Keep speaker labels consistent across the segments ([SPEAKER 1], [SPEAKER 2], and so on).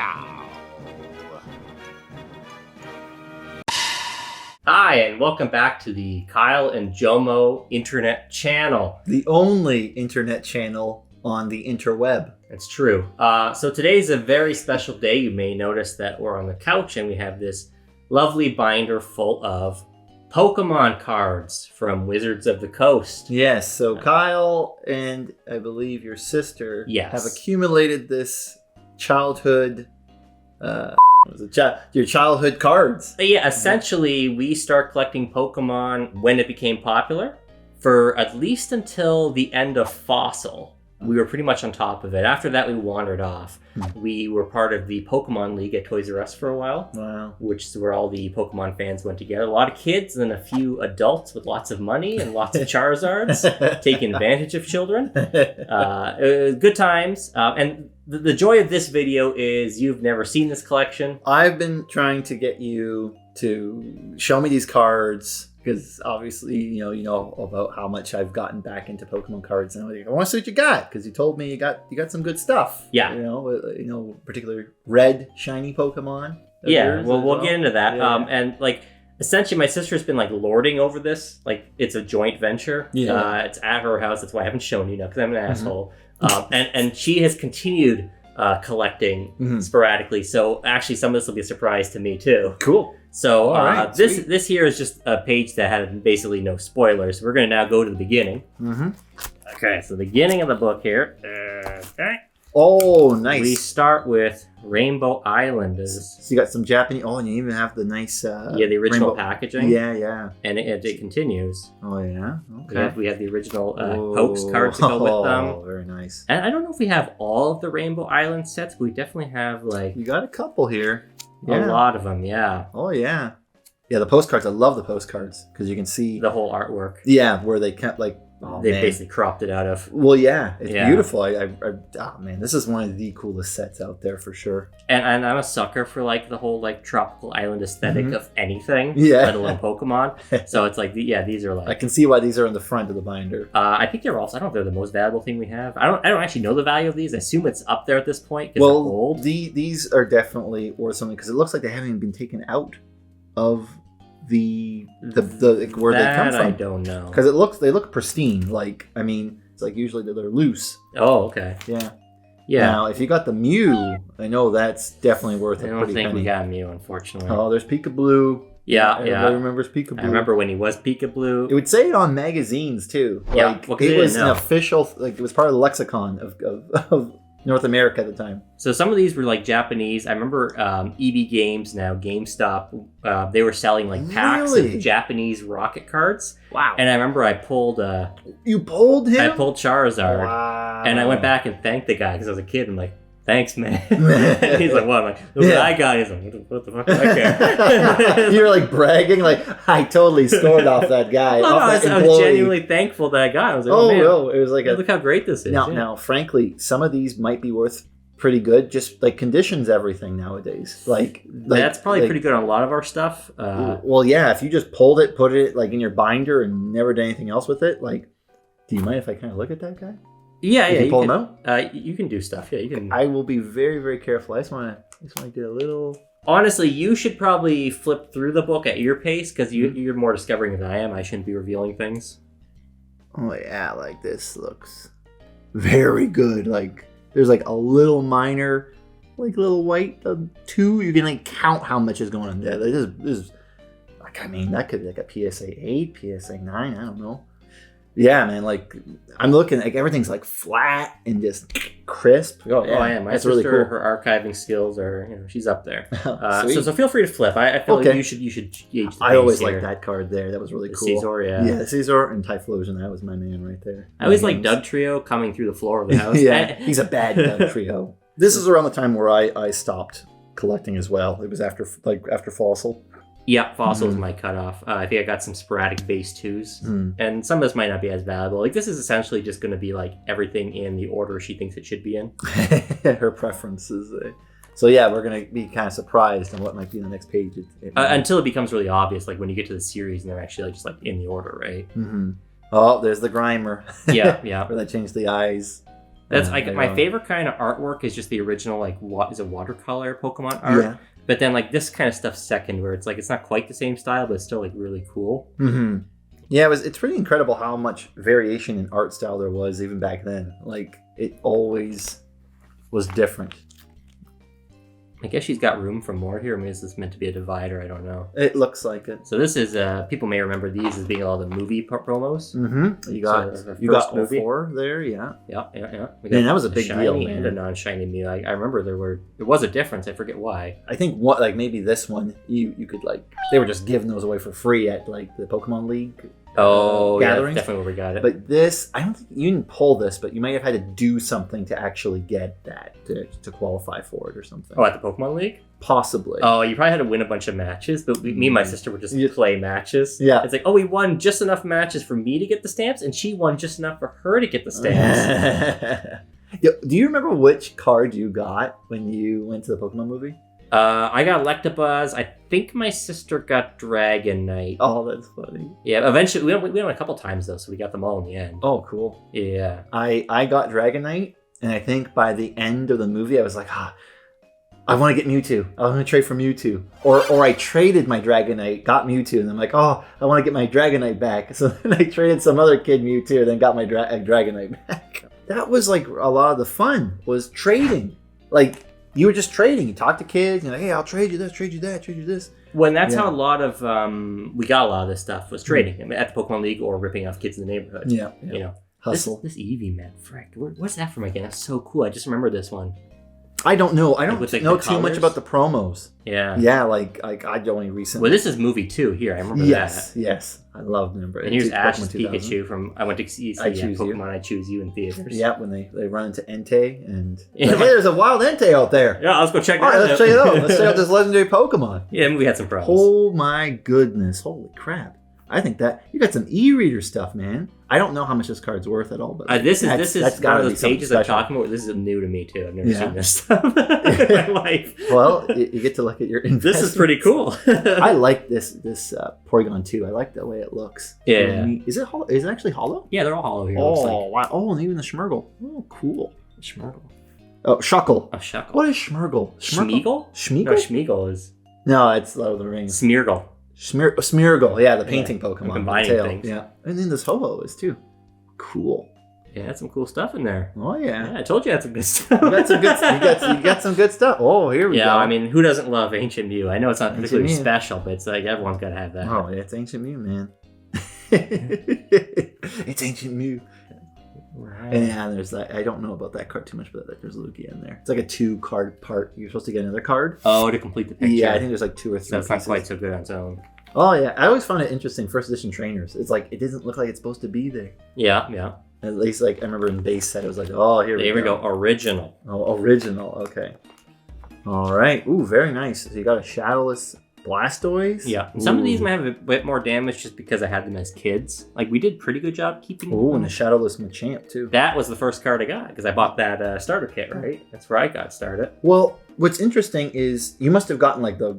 [SPEAKER 1] Meow.
[SPEAKER 2] Hi, and welcome back to the Kyle and Jomo internet channel.
[SPEAKER 1] The only internet channel on the interweb.
[SPEAKER 2] It's true. So today's a very special day. You may notice that we're on the couch and we have this lovely binder full of Pokemon cards from Wizards of the Coast.
[SPEAKER 1] Yes, so Kyle and I believe your sister have accumulated this childhood, your childhood cards.
[SPEAKER 2] Yeah, essentially we start collecting Pokemon when it became popular for at least until the end of Fossil. We were pretty much on top of it. After that, we wandered off. We were part of the Pokemon League at Toys R Us for a while.
[SPEAKER 1] Wow.
[SPEAKER 2] Which is where all the Pokemon fans went together. A lot of kids and a few adults with lots of money and lots of Charizards taking advantage of children. Good times. And the joy of this video is you've never seen this collection.
[SPEAKER 1] I've been trying to get you to show me these cards because obviously you know about how much I've gotten back into Pokemon cards, and I'm like, I want to see what you got because you told me you got some good stuff.
[SPEAKER 2] Yeah,
[SPEAKER 1] particularly red shiny Pokemon.
[SPEAKER 2] Yeah, well, we'll get into that. Yeah. And like essentially, my sister's been like lording over this. Like it's a joint venture. Yeah, it's at her house. That's why I haven't shown you now because I'm an asshole. And she has continued collecting sporadically. So actually, some of this will be a surprise to me too.
[SPEAKER 1] Cool.
[SPEAKER 2] So this here is just a page that had basically no spoilers. We're going to now go to the beginning. Okay, so the beginning of the book here. Okay.
[SPEAKER 1] Oh, nice.
[SPEAKER 2] We start with Rainbow Island.
[SPEAKER 1] So you got some Japanese. Oh, and you even have the nice.
[SPEAKER 2] The original packaging.
[SPEAKER 1] Yeah.
[SPEAKER 2] And it continues.
[SPEAKER 1] Oh yeah. Okay.
[SPEAKER 2] We have the original postcards to go with them.
[SPEAKER 1] Oh, very nice.
[SPEAKER 2] And I don't know if we have all of the Rainbow Island sets, but we definitely have like.
[SPEAKER 1] You got a couple here.
[SPEAKER 2] Yeah. A lot of them, yeah.
[SPEAKER 1] Oh, yeah. Yeah, the postcards. I love the postcards because you can see...
[SPEAKER 2] The whole artwork.
[SPEAKER 1] Yeah, where they kept like... Oh,
[SPEAKER 2] they basically cropped it out of...
[SPEAKER 1] Well, yeah. It's beautiful. Oh, man. This is one of the coolest sets out there for sure.
[SPEAKER 2] And I'm a sucker for like the whole like tropical island aesthetic of anything.
[SPEAKER 1] Yeah.
[SPEAKER 2] Let alone Pokemon. So it's like, these are like...
[SPEAKER 1] I can see why these are in the front of the binder.
[SPEAKER 2] I think they're also... I don't know if they're the most valuable thing we have. I don't actually know the value of these. I assume it's up there at this point because they're old.
[SPEAKER 1] These are definitely worth something because it looks like they haven't even been taken out of... the where they come from.
[SPEAKER 2] I don't know
[SPEAKER 1] because they look pristine. Like I mean, it's like usually they're loose.
[SPEAKER 2] Oh, okay.
[SPEAKER 1] Yeah.
[SPEAKER 2] Now,
[SPEAKER 1] if you got the Mew, I know that's definitely worth.
[SPEAKER 2] I don't think we got Mew, unfortunately.
[SPEAKER 1] Oh, there's Peekaboo.
[SPEAKER 2] Yeah.
[SPEAKER 1] Everybody remembers Peekaboo.
[SPEAKER 2] I remember when he was Peekaboo.
[SPEAKER 1] It would say it on magazines too. Like, it was an official. Like it was part of the lexicon of North America at the time.
[SPEAKER 2] So some of these were like Japanese. I remember EB Games, now GameStop, they were selling like packs of Japanese rocket cards.
[SPEAKER 1] Wow.
[SPEAKER 2] And I remember I pulled...
[SPEAKER 1] You pulled him?
[SPEAKER 2] I pulled Charizard.
[SPEAKER 1] Wow.
[SPEAKER 2] And I went back and thanked the guy because I was a kid. I'm like, thanks, man. And he's like, what? I'm like, look what I got. He's like, what the fuck do I care?
[SPEAKER 1] You were like bragging, like, I totally scored off that guy.
[SPEAKER 2] I was genuinely thankful that I got it. I was like, man,
[SPEAKER 1] it was like
[SPEAKER 2] look how great this is.
[SPEAKER 1] Now, frankly, some of these might be worth pretty good. Just like conditions everything nowadays. Like
[SPEAKER 2] that's probably pretty good on a lot of our stuff.
[SPEAKER 1] Well, yeah, if you just pulled it, put it like in your binder and never did anything else with it, like, do you mind if I kind of look at that guy?
[SPEAKER 2] Yeah,
[SPEAKER 1] you can pull them
[SPEAKER 2] out. You can do stuff. Yeah, you can.
[SPEAKER 1] I will be very, very careful. I just want to get a little.
[SPEAKER 2] Honestly, you should probably flip through the book at your pace because you're more discovering than I am. I shouldn't be revealing things.
[SPEAKER 1] Oh yeah, like this looks very good. Like there's like a little minor, like little white 2. You can like count how much is going on there. Like, this is like, I mean, that could be like a PSA 8, PSA 9. I don't know. Yeah, man. Like I'm looking, like everything's like flat and just crisp.
[SPEAKER 2] Oh, yeah. I am. My sister, really cool. Her archiving skills are, she's up there. So feel free to flip. I feel like you should gauge the
[SPEAKER 1] I always liked that card there. That was really cool.
[SPEAKER 2] Caesar,
[SPEAKER 1] yeah, Caesar and Typhlosion. That was my man right there.
[SPEAKER 2] I always like Doug Trio coming through the floor of the house.
[SPEAKER 1] Yeah, he's a bad Doug Trio. This is around the time where I stopped collecting as well. It was after Fossil.
[SPEAKER 2] Yeah, Fossil was my cutoff. I think I got some sporadic base 2s, and some of this might not be as valuable. Like this is essentially just going to be like everything in the order she thinks it should be in.
[SPEAKER 1] Her preferences. So yeah, we're going to be kind of surprised on what might be on the next page.
[SPEAKER 2] Until it becomes really obvious, like when you get to the series and they're actually like, just like in the order, right?
[SPEAKER 1] Oh, there's the Grimer.
[SPEAKER 2] Yeah.
[SPEAKER 1] Where they changed the eyes.
[SPEAKER 2] That's like my favorite kind of artwork is just the original, like, what is a watercolor Pokemon art. Yeah. But then, like, this kind of stuff's second, where it's like it's not quite the same style, but it's still like really cool.
[SPEAKER 1] Mm-hmm. Yeah, it's pretty incredible how much variation in art style there was even back then. Like, it always was different.
[SPEAKER 2] I guess she's got room for more here. I mean, is this meant to be a divider? I don't know.
[SPEAKER 1] It looks like it.
[SPEAKER 2] So this is, people may remember these as being all the movie promos.
[SPEAKER 1] Mm-hmm. You got all 4 there, yeah.
[SPEAKER 2] Yeah.
[SPEAKER 1] Man, that was a big deal, man.
[SPEAKER 2] And a non-shiny Mew. I remember there was a difference. I forget why.
[SPEAKER 1] I think maybe this one, you could, like, they were just giving those away for free at, like, the Pokemon League.
[SPEAKER 2] Oh, yeah, that's definitely where we got it.
[SPEAKER 1] But this, I don't think you didn't pull this, but you might have had to do something to actually get that, to qualify for it or something.
[SPEAKER 2] Oh, at the Pokemon League?
[SPEAKER 1] Possibly.
[SPEAKER 2] Oh, you probably had to win a bunch of matches, but me and my sister would just play matches.
[SPEAKER 1] Yeah.
[SPEAKER 2] It's like, we won just enough matches for me to get the stamps, and she won just enough for her to get the stamps.
[SPEAKER 1] Do you remember which card you got when you went to the Pokemon movie?
[SPEAKER 2] I got Electabuzz. I think my sister got Dragonite.
[SPEAKER 1] Oh, that's funny.
[SPEAKER 2] Yeah, eventually we went a couple times though, so we got them all in the end.
[SPEAKER 1] Oh, cool.
[SPEAKER 2] Yeah.
[SPEAKER 1] I got Dragonite, and I think by the end of the movie, I was like, I want to get Mewtwo. I want to trade for Mewtwo. Or I traded my Dragonite, got Mewtwo, and I'm like, I want to get my Dragonite back. So then I traded some other kid Mewtwo, and then got my Dragonite back. That was like a lot of the fun, was trading. Like, you were just trading. You talk to kids. You're like, hey, I'll trade you this, trade you that, trade you this.
[SPEAKER 2] Well, that's how a lot of we got a lot of this stuff was trading. I mean, at the Pokemon League or ripping off kids in the neighborhood.
[SPEAKER 1] Yeah.
[SPEAKER 2] You know,
[SPEAKER 1] hustle.
[SPEAKER 2] This Eevee, man, frick. What's that from again? That's so cool. I just remember this one.
[SPEAKER 1] I don't know. I don't know too much about the promos.
[SPEAKER 2] Yeah.
[SPEAKER 1] Yeah, like I only recently.
[SPEAKER 2] Well, this is movie 2 here. I remember that.
[SPEAKER 1] Yes. I love number.
[SPEAKER 2] And here's Ash's Pikachu from I went to see Pokemon I Choose You in theaters.
[SPEAKER 1] Yeah, when they run into Entei and like, hey, there's a wild Entei out there.
[SPEAKER 2] Yeah, let's go check that
[SPEAKER 1] out. Let's check it out. Let's check out this legendary Pokemon.
[SPEAKER 2] Yeah, we had some problems.
[SPEAKER 1] Oh my goodness. Holy crap. I think that you got some e-reader stuff, man. I don't know how much this card's worth at all, but
[SPEAKER 2] this is one of those pages I'm talking about. This is new to me too. I've never seen this stuff in my life.
[SPEAKER 1] Well, you get to look at your investments.
[SPEAKER 2] This is pretty cool.
[SPEAKER 1] I like this Porygon too. I like the way it looks.
[SPEAKER 2] Yeah.
[SPEAKER 1] Is it hollow? Is it actually hollow?
[SPEAKER 2] Yeah, they're all hollow here.
[SPEAKER 1] Oh, wow. Oh, and even the Schmergle. Oh, cool. Schmergle. Oh, Shuckle.
[SPEAKER 2] Oh, Shuckle.
[SPEAKER 1] What is Schmergle?
[SPEAKER 2] Schmeagle?
[SPEAKER 1] Schmeagle?
[SPEAKER 2] No, Schmeagle is.
[SPEAKER 1] No, it's Lord of the Rings.
[SPEAKER 2] Smeargle.
[SPEAKER 1] Smeargle, yeah, the painting Pokemon.
[SPEAKER 2] I'm combining things.
[SPEAKER 1] Yeah. And then this Ho-Oh is too. Cool.
[SPEAKER 2] Yeah, that's some cool stuff in there.
[SPEAKER 1] Oh, yeah.
[SPEAKER 2] I told you I had some good stuff.
[SPEAKER 1] You got some good stuff. Oh, here we go.
[SPEAKER 2] Yeah, I mean, who doesn't love Ancient Mew? I know it's not particularly special, but it's like everyone's got to have that.
[SPEAKER 1] Oh, yeah, it's Ancient Mew, man. It's Ancient Mew. Right. And yeah, there's that. I don't know about that card too much, but there's Lugia in there. It's like a 2-card part. You're supposed to get another card.
[SPEAKER 2] Oh, to complete the picture.
[SPEAKER 1] Yeah, I think there's like 2 or 3.
[SPEAKER 2] That's not quite so good on its own.
[SPEAKER 1] Oh yeah, I always found it interesting. First edition trainers. It's like it doesn't look like it's supposed to be there.
[SPEAKER 2] Yeah.
[SPEAKER 1] At least like I remember in base set, it was like, oh, here we go.
[SPEAKER 2] Original.
[SPEAKER 1] Oh, original. Okay. All right. Ooh, very nice. So you got a shadowless Blastoise.
[SPEAKER 2] Yeah. Some of these might have a bit more damage just because I had them as kids. Like we did pretty good job keeping.
[SPEAKER 1] Oh, and the shadowless Machamp too.
[SPEAKER 2] That was the first card I got because I bought that starter kit, right? That's where I got started.
[SPEAKER 1] Well, what's interesting is you must have gotten like a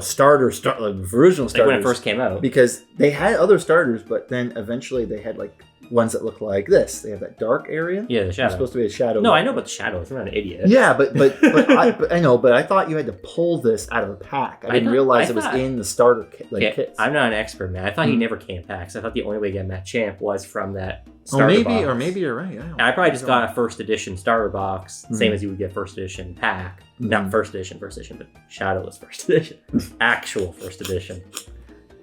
[SPEAKER 1] starter, like the original starters.
[SPEAKER 2] Like when it first came out.
[SPEAKER 1] Because they had other starters, but then eventually they had like ones that look like this. They have that dark area.
[SPEAKER 2] Yeah, the shadow.
[SPEAKER 1] It's supposed to be a shadow.
[SPEAKER 2] No, I know about the shadows. I'm not an idiot.
[SPEAKER 1] Yeah, but I know, but I thought you had to pull this out of the pack. I didn't realize it was in the starter kits.
[SPEAKER 2] I'm not an expert, man. I thought he never came packs. I thought the only way to get Machamp was from that starter box.
[SPEAKER 1] Or maybe you're right.
[SPEAKER 2] I probably just got a first edition starter box, same as you would get first edition pack. Not first edition, but shadowless first edition. Actual first edition.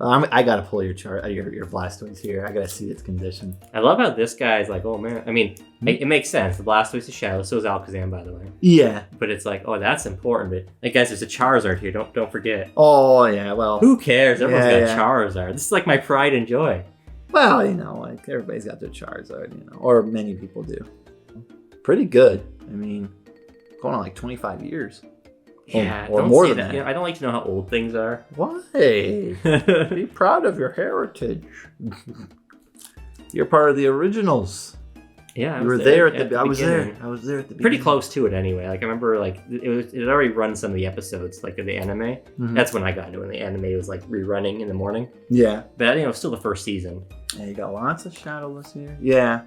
[SPEAKER 1] I gotta pull your chart, your Blastoise here. I gotta see its condition.
[SPEAKER 2] I love how this guy's like, oh man. I mean, it makes sense. The Blastoise is shadow, so is Alakazam, by the way.
[SPEAKER 1] Yeah.
[SPEAKER 2] But it's like, oh, that's important. But like, guys, there's a Charizard here. Don't forget.
[SPEAKER 1] Oh yeah, well.
[SPEAKER 2] Who cares? Everyone's got Charizard. This is like my pride and joy.
[SPEAKER 1] Well, like everybody's got their Charizard, or many people do. Pretty good. I mean, going on like 25 years.
[SPEAKER 2] Yeah,
[SPEAKER 1] or more than that.
[SPEAKER 2] I don't like to know how old things are.
[SPEAKER 1] Why? Be proud of your heritage. You're part of the originals.
[SPEAKER 2] Yeah,
[SPEAKER 1] you were there at the. I was there. I was there at the.
[SPEAKER 2] Pretty close to it, anyway. Like I remember, like it had already run some of the episodes, like of the anime. Mm-hmm. That's when I got into it. When the anime was like rerunning in the morning.
[SPEAKER 1] Yeah,
[SPEAKER 2] but still the first season.
[SPEAKER 1] Yeah, you got lots of shadowless here. Yeah.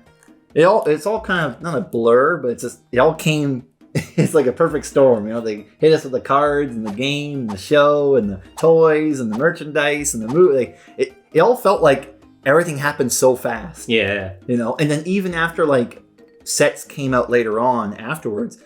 [SPEAKER 1] it's all kind of not a blur, but it's just it all came. It's like a perfect storm, you know. They hit us with the cards and the game, and the show, and the toys, and the merchandise, and the movie. Like, it all felt like everything happened so fast.
[SPEAKER 2] Yeah,
[SPEAKER 1] you know. And then even after like sets came out later on afterwards,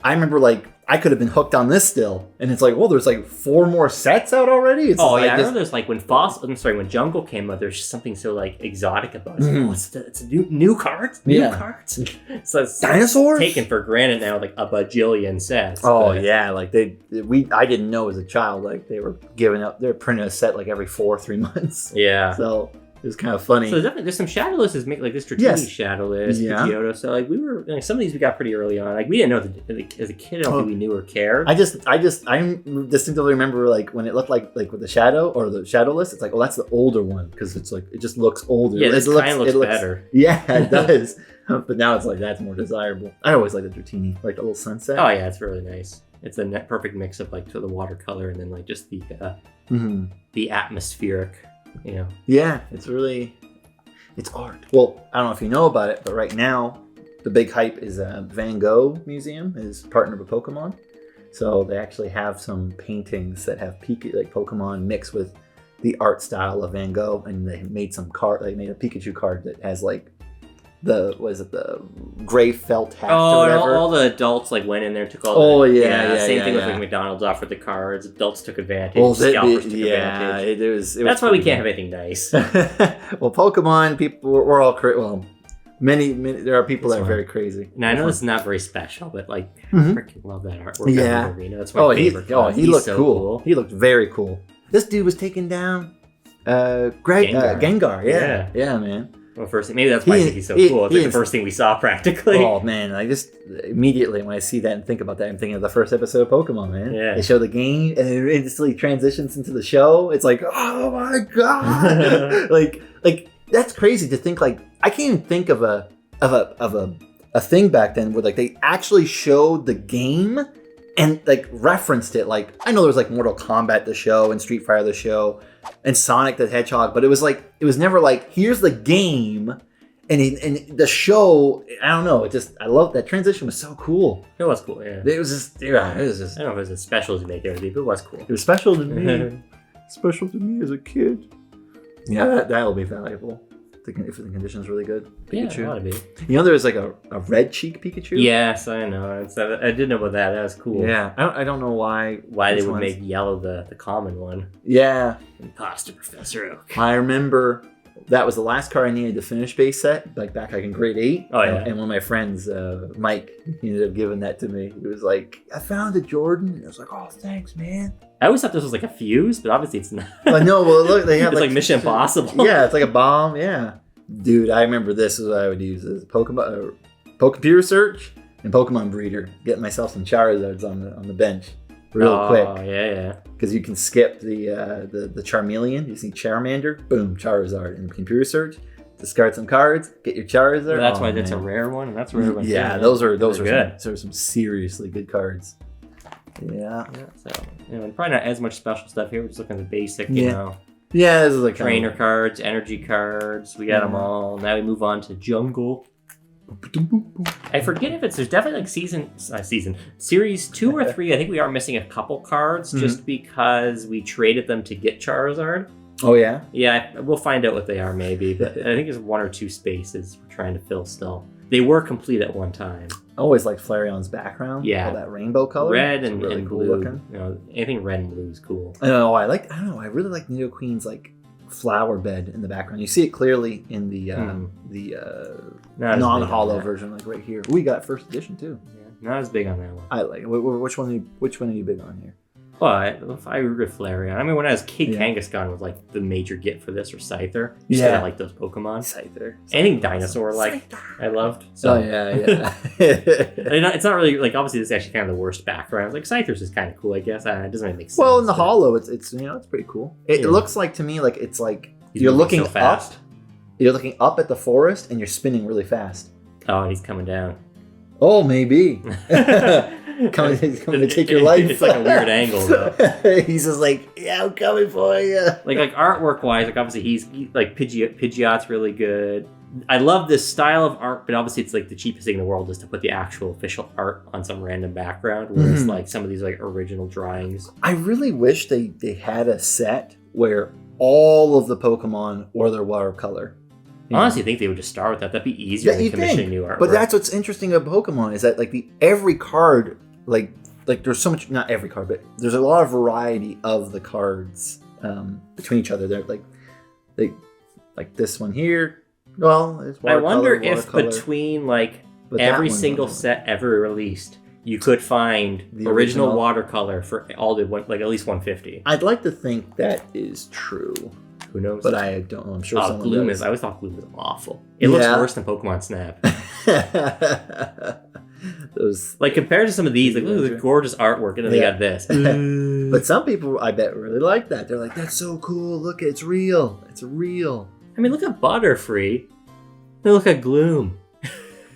[SPEAKER 1] I remember like I could have been hooked on this still, and it's like, well, there's like 4 more sets out already. It's
[SPEAKER 2] I
[SPEAKER 1] like
[SPEAKER 2] remember there's like when when Jungle came out, there's just something so like exotic about it.
[SPEAKER 1] Mm-hmm.
[SPEAKER 2] It's a new cards, new cards. So it's
[SPEAKER 1] dinosaurs
[SPEAKER 2] taken for granted now, like a bajillion sets.
[SPEAKER 1] Oh yeah, like I didn't know as a child like they were they're printing a set like every 3 months.
[SPEAKER 2] Yeah.
[SPEAKER 1] So it was kind of funny.
[SPEAKER 2] So there's some Shadowless make like this Dratini Shadowless, Pidgeotto. So like we were like some of these we got pretty early on. Like we didn't know as a kid. I don't think we knew or cared.
[SPEAKER 1] I distinctively remember like when it looked like with the shadow or the Shadowless. It's like, oh, that's the older one because it's like it just looks older.
[SPEAKER 2] Yeah, this kind of looks better.
[SPEAKER 1] Yeah, it does. But now it's like that's more desirable. I always like the Dratini, like the little sunset.
[SPEAKER 2] Oh yeah, it's really nice. It's a perfect mix of like to the watercolor and then like just the atmospheric. You know.
[SPEAKER 1] Yeah, it's art. Well, I don't know if you know about it, but right now the big hype is Van Gogh Museum is partnered with Pokemon. So they actually have some paintings that have like Pokemon mixed with the art style of Van Gogh, and they made They made a Pikachu card that has like the gray felt hat or whatever.
[SPEAKER 2] All the adults like went in there and took all. Same thing with like McDonald's offered the cards. Adults took advantage. Scalpers took advantage. That's why we can't have anything nice.
[SPEAKER 1] Well, Pokemon people, we're all many. There are people that are very crazy.
[SPEAKER 2] Now I know this is not very special, but like I freaking love that artwork.
[SPEAKER 1] Yeah,
[SPEAKER 2] That's my favorite.
[SPEAKER 1] He looked so cool. He looked very cool. This dude was taking down Gengar. Yeah, man.
[SPEAKER 2] Well, maybe that's why I think he's so cool. It's like the first thing we saw practically.
[SPEAKER 1] Oh man, I just immediately when I see that and think about that, I'm thinking of the first episode of Pokemon, man.
[SPEAKER 2] Yeah.
[SPEAKER 1] They show the game and it instantly transitions into the show. It's like, oh my god, like that's crazy to think. Like I can't even think of a thing back then where like they actually showed the game and like referenced it. Like I know there was like Mortal Kombat the show and Street Fighter the show and Sonic the Hedgehog, but it was never like here's the game and the show. I don't know. I love that transition was so cool.
[SPEAKER 2] It was cool. Yeah.
[SPEAKER 1] It was just. I don't know if it was
[SPEAKER 2] as special as you make everything, but it was cool.
[SPEAKER 1] It was special to me. Special to me as a kid. Yeah, that'll be valuable. If the condition's really good. Pikachu.
[SPEAKER 2] Yeah, it ought to be.
[SPEAKER 1] You know, there was like a red cheek Pikachu.
[SPEAKER 2] Yes, I know. I did know about that. That was cool.
[SPEAKER 1] Yeah, I don't know why
[SPEAKER 2] they would make yellow the common one.
[SPEAKER 1] Yeah.
[SPEAKER 2] Imposter Professor Oak.
[SPEAKER 1] I remember that was the last card I needed to finish base set, like back in grade 8.
[SPEAKER 2] Oh yeah.
[SPEAKER 1] And one of my friends, Mike, he ended up giving that to me. He was like, "I found it, Jordan." And I was like, "Oh, thanks, man."
[SPEAKER 2] I always thought this was like a fuse, but obviously it's not.
[SPEAKER 1] No, well, look, they have
[SPEAKER 2] it's like Mission Impossible.
[SPEAKER 1] Yeah, it's like a bomb. Yeah, dude, I remember this is what I would use as Pokemon, computer search and Pokemon breeder. Getting myself some Charizards on the bench real quick.
[SPEAKER 2] Oh yeah.
[SPEAKER 1] Because you can skip the Charmeleon. You see Charmander, boom, Charizard in computer search. Discard some cards, get your Charizard.
[SPEAKER 2] Well, that's why that's a rare one, and that's a rare one.
[SPEAKER 1] Yeah, those are
[SPEAKER 2] good.
[SPEAKER 1] Those are some seriously good cards. Yeah.
[SPEAKER 2] So probably not as much special stuff here. We're just looking at the basic, you know.
[SPEAKER 1] Yeah, this is like
[SPEAKER 2] trainer cards, energy cards. We got them all. Now we move on to Jungle. I forget if there's definitely like series 2 or 3. I think we are missing a couple cards just because we traded them to get Charizard.
[SPEAKER 1] Oh yeah?
[SPEAKER 2] Yeah, we'll find out what they are maybe, but I think there's 1 or 2 spaces we're trying to fill still. They were complete at one time.
[SPEAKER 1] I always like Flareon's background.
[SPEAKER 2] Yeah.
[SPEAKER 1] All that rainbow color.
[SPEAKER 2] Red and
[SPEAKER 1] really
[SPEAKER 2] and
[SPEAKER 1] cool
[SPEAKER 2] blue.
[SPEAKER 1] looking.
[SPEAKER 2] Anything red and blue is cool.
[SPEAKER 1] I really like Nidoqueen's like flower bed in the background. You see it clearly in the non-hollow version, like right here. We got first edition too.
[SPEAKER 2] Yeah, not as big on that one.
[SPEAKER 1] I like it. Which one are you big on here?
[SPEAKER 2] Well, I regret Flareon. I mean, when I was a kid, Kangaskhan was like the major get for this, or Scyther. I like those Pokemon.
[SPEAKER 1] Scyther.
[SPEAKER 2] Anything dinosaur like I loved. So.
[SPEAKER 1] Oh yeah.
[SPEAKER 2] It's not really like obviously this is actually kind of the worst background. Like Scyther's is kind of cool, I guess. It doesn't really make sense.
[SPEAKER 1] Well, in the hollow, it's it's pretty cool. It looks like to me like it's like you're looking so fast. Up. You're looking up at the forest and you're spinning really fast.
[SPEAKER 2] Oh, and he's coming down.
[SPEAKER 1] Oh, maybe. coming to take your life.
[SPEAKER 2] It's like a weird angle, though.
[SPEAKER 1] He's just like, yeah, I'm coming for you.
[SPEAKER 2] Like artwork wise, like obviously he's like Pidgeot's really good. I love this style of art, but obviously it's like the cheapest thing in the world is to put the actual official art on some random background, whereas like some of these like original drawings.
[SPEAKER 1] I really wish they had a set where all of the Pokemon were their watercolor.
[SPEAKER 2] I honestly think they would just start with that. That'd be easier than commissioning new art.
[SPEAKER 1] But that's what's interesting about Pokemon is that like every card, like there's so much, not every card, but there's a lot of variety of the cards between each other. They're like this one here. Well,
[SPEAKER 2] I wonder if between like every single set ever released, you could find the original watercolor for all the like at least 150.
[SPEAKER 1] I'd like to think that is true.
[SPEAKER 2] Who knows?
[SPEAKER 1] But I don't know. I'm sure someone
[SPEAKER 2] Gloom
[SPEAKER 1] does.
[SPEAKER 2] I always thought Gloom was awful. It looks worse than Pokemon Snap.
[SPEAKER 1] Those
[SPEAKER 2] like compared to some of these, like look at the gorgeous artwork, and then they got this.
[SPEAKER 1] But some people, I bet, really like that. They're like, "That's so cool! Look, it's real. It's real."
[SPEAKER 2] I mean, look at Butterfree. They look at Gloom.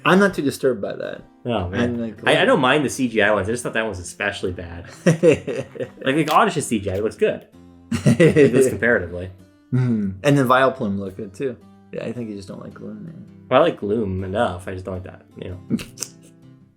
[SPEAKER 1] I'm not too disturbed by that.
[SPEAKER 2] Oh man, I don't mind the CGI ones. I just thought that one was especially bad. like Oddish's CGI looks good, just comparatively.
[SPEAKER 1] And then Vileplume looked good too. Yeah, I think you just don't like Gloom. Man.
[SPEAKER 2] Well, I like Gloom enough. I just don't like that. You know.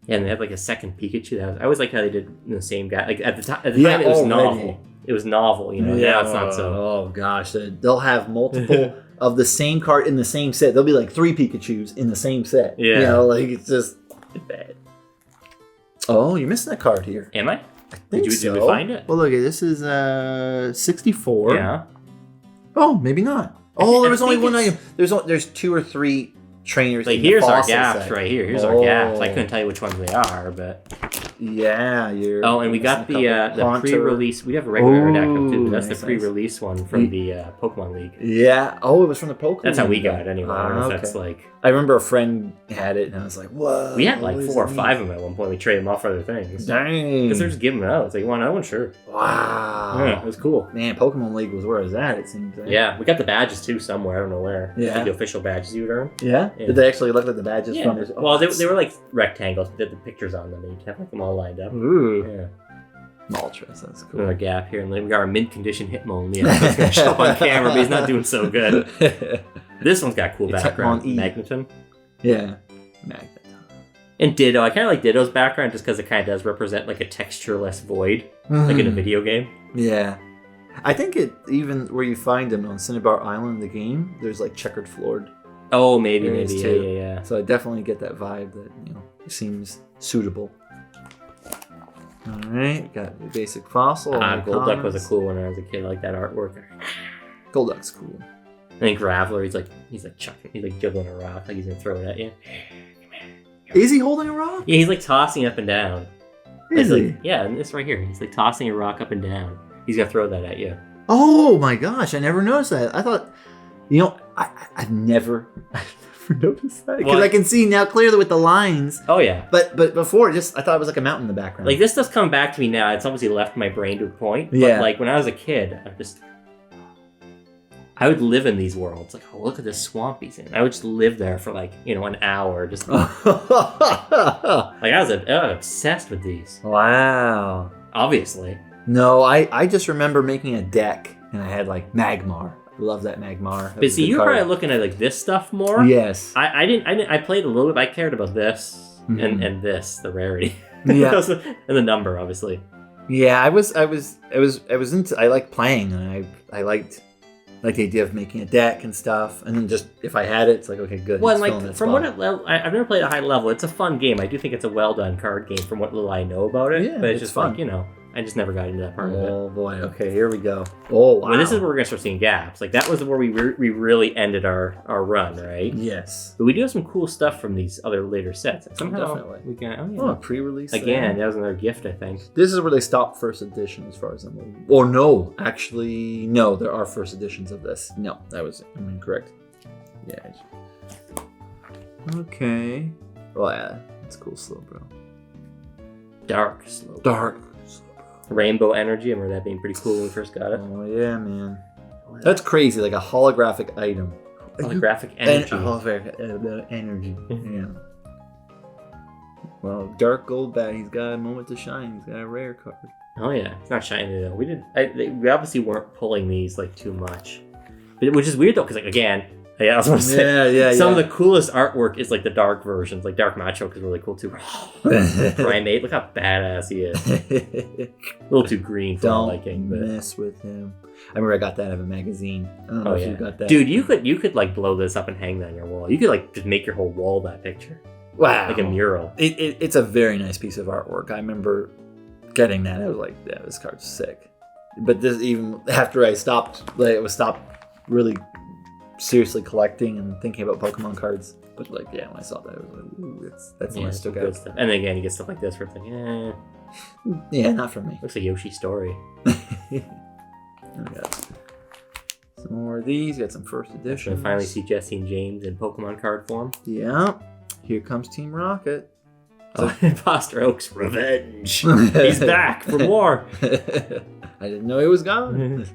[SPEAKER 2] Yeah, and they had like a second Pikachu. I always liked how they did the same guy. Like at the time, it was novel. It was novel, you know. Yeah, it's not so.
[SPEAKER 1] Oh gosh, they'll have multiple of the same card in the same set. There'll be like 3 Pikachus in the same set. Yeah, you know, like it's just bad. Oh, you're missing a card here.
[SPEAKER 2] Am I?
[SPEAKER 1] Did we find it? Well, look, this is 64.
[SPEAKER 2] Yeah.
[SPEAKER 1] Oh, maybe not. Oh, there was only one item. There's 2 or 3 trainers.
[SPEAKER 2] Like here's our gaps right here. Here's our gaps. I couldn't tell you which ones they are, but
[SPEAKER 1] yeah, you're.
[SPEAKER 2] Oh, and we got the pre-release. We have a regular deck up too, but that's the pre-release one from the Pokemon League.
[SPEAKER 1] Yeah. Oh, it was from the Pokemon.
[SPEAKER 2] That's how we got it anyway. I don't know if that's like.
[SPEAKER 1] I remember a friend had it, and I was like, "Whoa!"
[SPEAKER 2] We had like 4 or 5 of them at one point. We traded them off for other things.
[SPEAKER 1] Dang!
[SPEAKER 2] Because they're just giving them out. It's like, you want another one? Sure.
[SPEAKER 1] Wow.
[SPEAKER 2] Yeah, it was cool.
[SPEAKER 1] Man, Pokemon League was where I was at. It seems. Like.
[SPEAKER 2] Yeah, we got the badges too somewhere. I don't know where.
[SPEAKER 1] Yeah.
[SPEAKER 2] Like the official badges you would earn.
[SPEAKER 1] Yeah. Did they actually look like the badges from? This?
[SPEAKER 2] Well, they were like rectangles. They had the pictures on them. You'd have like them all lined up.
[SPEAKER 1] Ooh.
[SPEAKER 2] Yeah.
[SPEAKER 1] Moltres, that's cool.
[SPEAKER 2] Another gap here, and then we got our mint condition Hitmonlee. Yeah, that's gonna show up on camera, but he's not doing so good. This one's got cool background. Magneton.
[SPEAKER 1] Yeah. Magneton.
[SPEAKER 2] And Ditto. I kind of like Ditto's background just because it kind of does represent like a textureless void, like in a video game.
[SPEAKER 1] Yeah. I think it even where you find him on Cinnabar Island, the game, there's like checkered floored.
[SPEAKER 2] Oh, maybe. Yeah.
[SPEAKER 1] So I definitely get that vibe that, you know, it seems suitable. All right, got the basic fossil.
[SPEAKER 2] Golduck was a cool one when I was a kid. I like that artwork.
[SPEAKER 1] Golduck's cool.
[SPEAKER 2] I think Graveler, he's like chucking, he's like juggling a rock, like he's gonna throw it at you.
[SPEAKER 1] Is he holding a rock?
[SPEAKER 2] Yeah, he's like tossing up and down.
[SPEAKER 1] Is he?
[SPEAKER 2] Like, yeah, and this right here, he's like tossing a rock up and down. He's gonna throw that at you.
[SPEAKER 1] Oh my gosh, I never noticed that. I thought, you know, I've never noticed that because I can see now clearly with the lines.
[SPEAKER 2] Oh yeah,
[SPEAKER 1] but before I thought it was like a mountain in the background.
[SPEAKER 2] Like this does come back to me now. It's obviously left my brain to a point. But like when I was a kid, I would live in these worlds. Like, oh, look at this swamp he's in. I would just live there for like, you know, an hour. Just like I was obsessed with these.
[SPEAKER 1] Wow.
[SPEAKER 2] Obviously.
[SPEAKER 1] No, I just remember making a deck and I had like Magmar. I love that Magmar.
[SPEAKER 2] But see, you're probably looking at like this stuff more.
[SPEAKER 1] Yes.
[SPEAKER 2] I didn't. I played a little bit. But I cared about this and this, the rarity.
[SPEAKER 1] Yeah.
[SPEAKER 2] And the number, obviously.
[SPEAKER 1] Yeah, I was into. I liked playing, and I liked the idea of making a deck and stuff. And then just if I had it, it's like okay, good.
[SPEAKER 2] Well, like from what I've never played at a high level. It's a fun game. I do think it's a well done card game from what little I know about it.
[SPEAKER 1] Yeah,
[SPEAKER 2] but it's just
[SPEAKER 1] fun.
[SPEAKER 2] Like, you know. I just never got into that part of it.
[SPEAKER 1] Oh boy! Okay, here we go. Oh wow!
[SPEAKER 2] Well, this is where we're gonna start seeing gaps. Like that was where we really ended our run, right?
[SPEAKER 1] Yes.
[SPEAKER 2] But we do have some cool stuff from these other later sets. Somehow
[SPEAKER 1] definitely.
[SPEAKER 2] We can.
[SPEAKER 1] Oh, pre-release
[SPEAKER 2] again. That was another gift, I think.
[SPEAKER 1] This is where they stopped first edition, as far as I'm aware. Or no, actually, no. There are first editions of this. No, that was incorrect. Yeah. Okay. Well, yeah, that's cool, Slowbro.
[SPEAKER 2] Dark Slowbro.
[SPEAKER 1] Dark.
[SPEAKER 2] Rainbow energy. I remember that being pretty cool when we first got it.
[SPEAKER 1] Oh yeah, man. That's crazy. Like a holographic item.
[SPEAKER 2] Holographic energy.
[SPEAKER 1] Holographic energy. Yeah. Well, Dark Golbat. He's got a moment to shine. He's got a rare card.
[SPEAKER 2] Oh yeah, it's not shiny though. We obviously weren't pulling these like too much, which is weird though, because like again, Yeah, I was gonna say.
[SPEAKER 1] Yeah.
[SPEAKER 2] Some of the coolest artwork is like the dark versions. Like Dark Macho is really cool too. Primate, look how badass he is. A little too green for my liking. But
[SPEAKER 1] Mess with him. I remember I got that out of a magazine. I don't know if you got that.
[SPEAKER 2] Dude, you could like blow this up and hang that on your wall. You could like just make your whole wall that picture.
[SPEAKER 1] Wow.
[SPEAKER 2] Like a mural.
[SPEAKER 1] It's a very nice piece of artwork. I remember getting that. I was like, yeah, this card's sick. But this, even after I stopped really seriously collecting and thinking about Pokemon cards. But like, yeah, when I saw that, I was like, ooh, that's the one I still got.
[SPEAKER 2] Stuff. And then again, you get stuff like this where it's like,
[SPEAKER 1] yeah, not for me.
[SPEAKER 2] Looks like Yoshi's Story.
[SPEAKER 1] We got some more of these. Got some first edition.
[SPEAKER 2] I finally see Jesse and James in Pokemon card form.
[SPEAKER 1] Yeah. Here comes Team Rocket.
[SPEAKER 2] Oh, Imposter Oak's revenge. He's back for more.
[SPEAKER 1] I didn't know he was gone.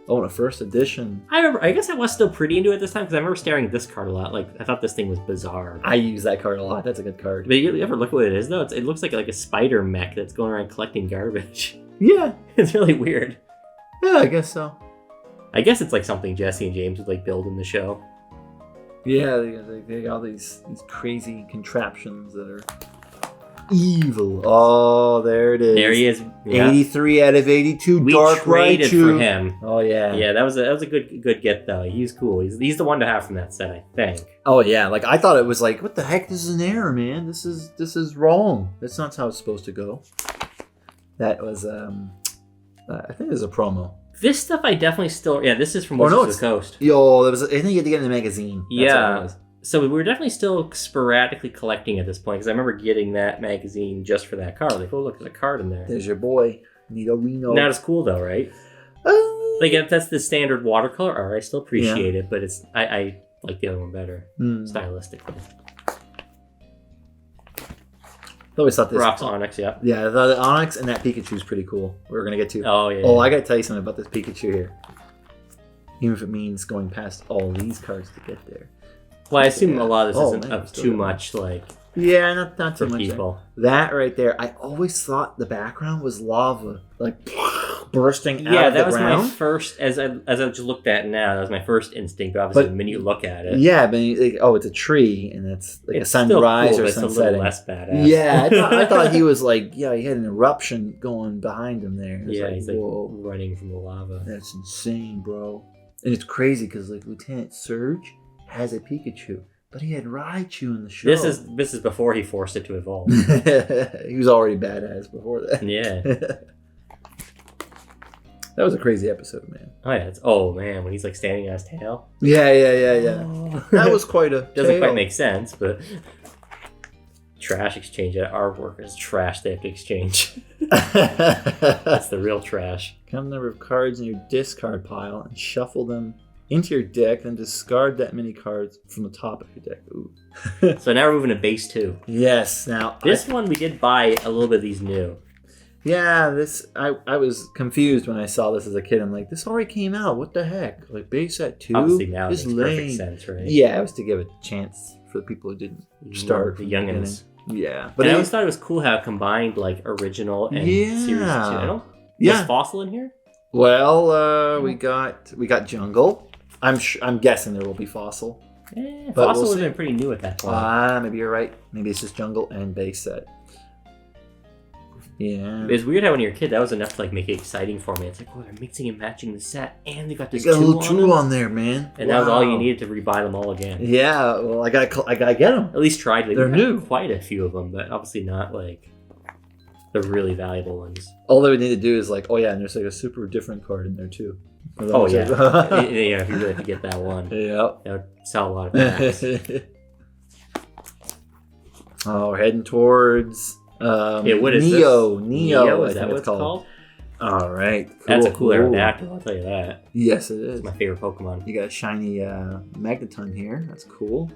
[SPEAKER 1] Oh, and a first edition.
[SPEAKER 2] I guess I was still pretty into it this time because I remember staring at this card a lot. Like, I thought this thing was bizarre.
[SPEAKER 1] I use that card a lot. That's a good card.
[SPEAKER 2] But you ever look at what it is, though? It looks like a spider mech that's going around collecting garbage.
[SPEAKER 1] Yeah.
[SPEAKER 2] It's really weird.
[SPEAKER 1] Yeah, I guess so.
[SPEAKER 2] I guess it's like something Jesse and James would like build in the show.
[SPEAKER 1] Yeah, they got all these crazy contraptions that are evil. Oh, there it is.
[SPEAKER 2] There he is. Yeah.
[SPEAKER 1] 83 out of 82.
[SPEAKER 2] We
[SPEAKER 1] Dark
[SPEAKER 2] traded
[SPEAKER 1] Raichu.
[SPEAKER 2] for him.
[SPEAKER 1] Oh yeah.
[SPEAKER 2] Yeah, that was a good get though. He's cool. He's the one to have from that set, I think.
[SPEAKER 1] Oh yeah, like I thought it was like, what the heck? This is an error, man. This is wrong. That's not how it's supposed to go. That was I think it was a promo.
[SPEAKER 2] This stuff I definitely still this is from Wizards of the Coast.
[SPEAKER 1] Yo, I think you had to get in the magazine. That's
[SPEAKER 2] yeah.
[SPEAKER 1] what it was.
[SPEAKER 2] So we were definitely still sporadically collecting at this point because I remember getting that magazine just for that card. Like, oh look, there's a card in there.
[SPEAKER 1] There's your boy, Nidorino.
[SPEAKER 2] Not as cool though, right? Like if that's the standard watercolor art, I still appreciate it, but it's I like the other one better stylistically.
[SPEAKER 1] I always thought this
[SPEAKER 2] Rocks Onyx, yeah.
[SPEAKER 1] Yeah, I thought the Onyx and that Pikachu is pretty cool. We're gonna get to.
[SPEAKER 2] Oh yeah.
[SPEAKER 1] Oh, I gotta tell you something about this Pikachu here. Even if it means going past all these cards to get there.
[SPEAKER 2] Well, I assume a lot of this isn't of too much like.
[SPEAKER 1] Yeah, not too
[SPEAKER 2] for
[SPEAKER 1] much.
[SPEAKER 2] People.
[SPEAKER 1] That right there, I always thought the background was lava, like bursting out of the ground.
[SPEAKER 2] Yeah, that was my first. As I just looked at it now, that was my first instinct. But obviously, the minute you look at it,
[SPEAKER 1] yeah, but it's a tree and it's like a sunrise or sunset.
[SPEAKER 2] It's a little less badass.
[SPEAKER 1] Yeah, I thought he was like, he had an eruption going behind him there.
[SPEAKER 2] Yeah,
[SPEAKER 1] like,
[SPEAKER 2] he's like running from the lava.
[SPEAKER 1] That's insane, bro. And it's crazy because like Lieutenant Surge has a Pikachu. But he had Raichu in the show.
[SPEAKER 2] This is before he forced it to evolve.
[SPEAKER 1] He was already badass before that.
[SPEAKER 2] Yeah.
[SPEAKER 1] That was a crazy episode, man.
[SPEAKER 2] Oh man, when he's like standing on his tail.
[SPEAKER 1] Yeah. Oh. That was quite a
[SPEAKER 2] doesn't quite make sense, but trash exchange at our work is trash they have to exchange. That's the real trash.
[SPEAKER 1] Count the number of cards in your discard pile and shuffle them into your deck, then discard that many cards from the top of your deck. Ooh.
[SPEAKER 2] So now we're moving to base 2.
[SPEAKER 1] Yes. Now
[SPEAKER 2] this one we did buy a little bit of these new.
[SPEAKER 1] Yeah, I was confused when I saw this as a kid. I'm like, this already came out. What the heck? Like base at 2?
[SPEAKER 2] Obviously now it makes perfect sense, right?
[SPEAKER 1] Yeah, it was to give a chance for the people who didn't start.
[SPEAKER 2] The youngins.
[SPEAKER 1] Yeah.
[SPEAKER 2] But I always thought it was cool how it combined like original and series 2. Was Fossil in here?
[SPEAKER 1] Well, we got Jungle. I'm guessing there will be Fossil.
[SPEAKER 2] But Fossil would have been pretty new at that point.
[SPEAKER 1] Maybe you're right. Maybe it's just Jungle and base set. Yeah.
[SPEAKER 2] It's weird how when you're a kid, that was enough to like make it exciting for me. It's like, oh, they're mixing and matching the set, and they got this
[SPEAKER 1] a little two on there, man.
[SPEAKER 2] And that was all you needed to rebuy them all again.
[SPEAKER 1] Yeah. Well, I gotta get them.
[SPEAKER 2] At least try to.
[SPEAKER 1] They're new.
[SPEAKER 2] Quite a few of them, but obviously not like the really valuable ones.
[SPEAKER 1] All they would need to do is like, and there's like a super different card in there too.
[SPEAKER 2] Oh yeah, if you really have to get that one, that would sell a lot of packs.
[SPEAKER 1] We're heading towards
[SPEAKER 2] what is
[SPEAKER 1] Neo.
[SPEAKER 2] this?
[SPEAKER 1] Neo,
[SPEAKER 2] is that what it's called?
[SPEAKER 1] All right, cool,
[SPEAKER 2] that's a cool Aerodactyl, I'll tell you that.
[SPEAKER 1] Yes, it is.
[SPEAKER 2] It's my favorite Pokemon.
[SPEAKER 1] You got a shiny Magneton here. That's cool.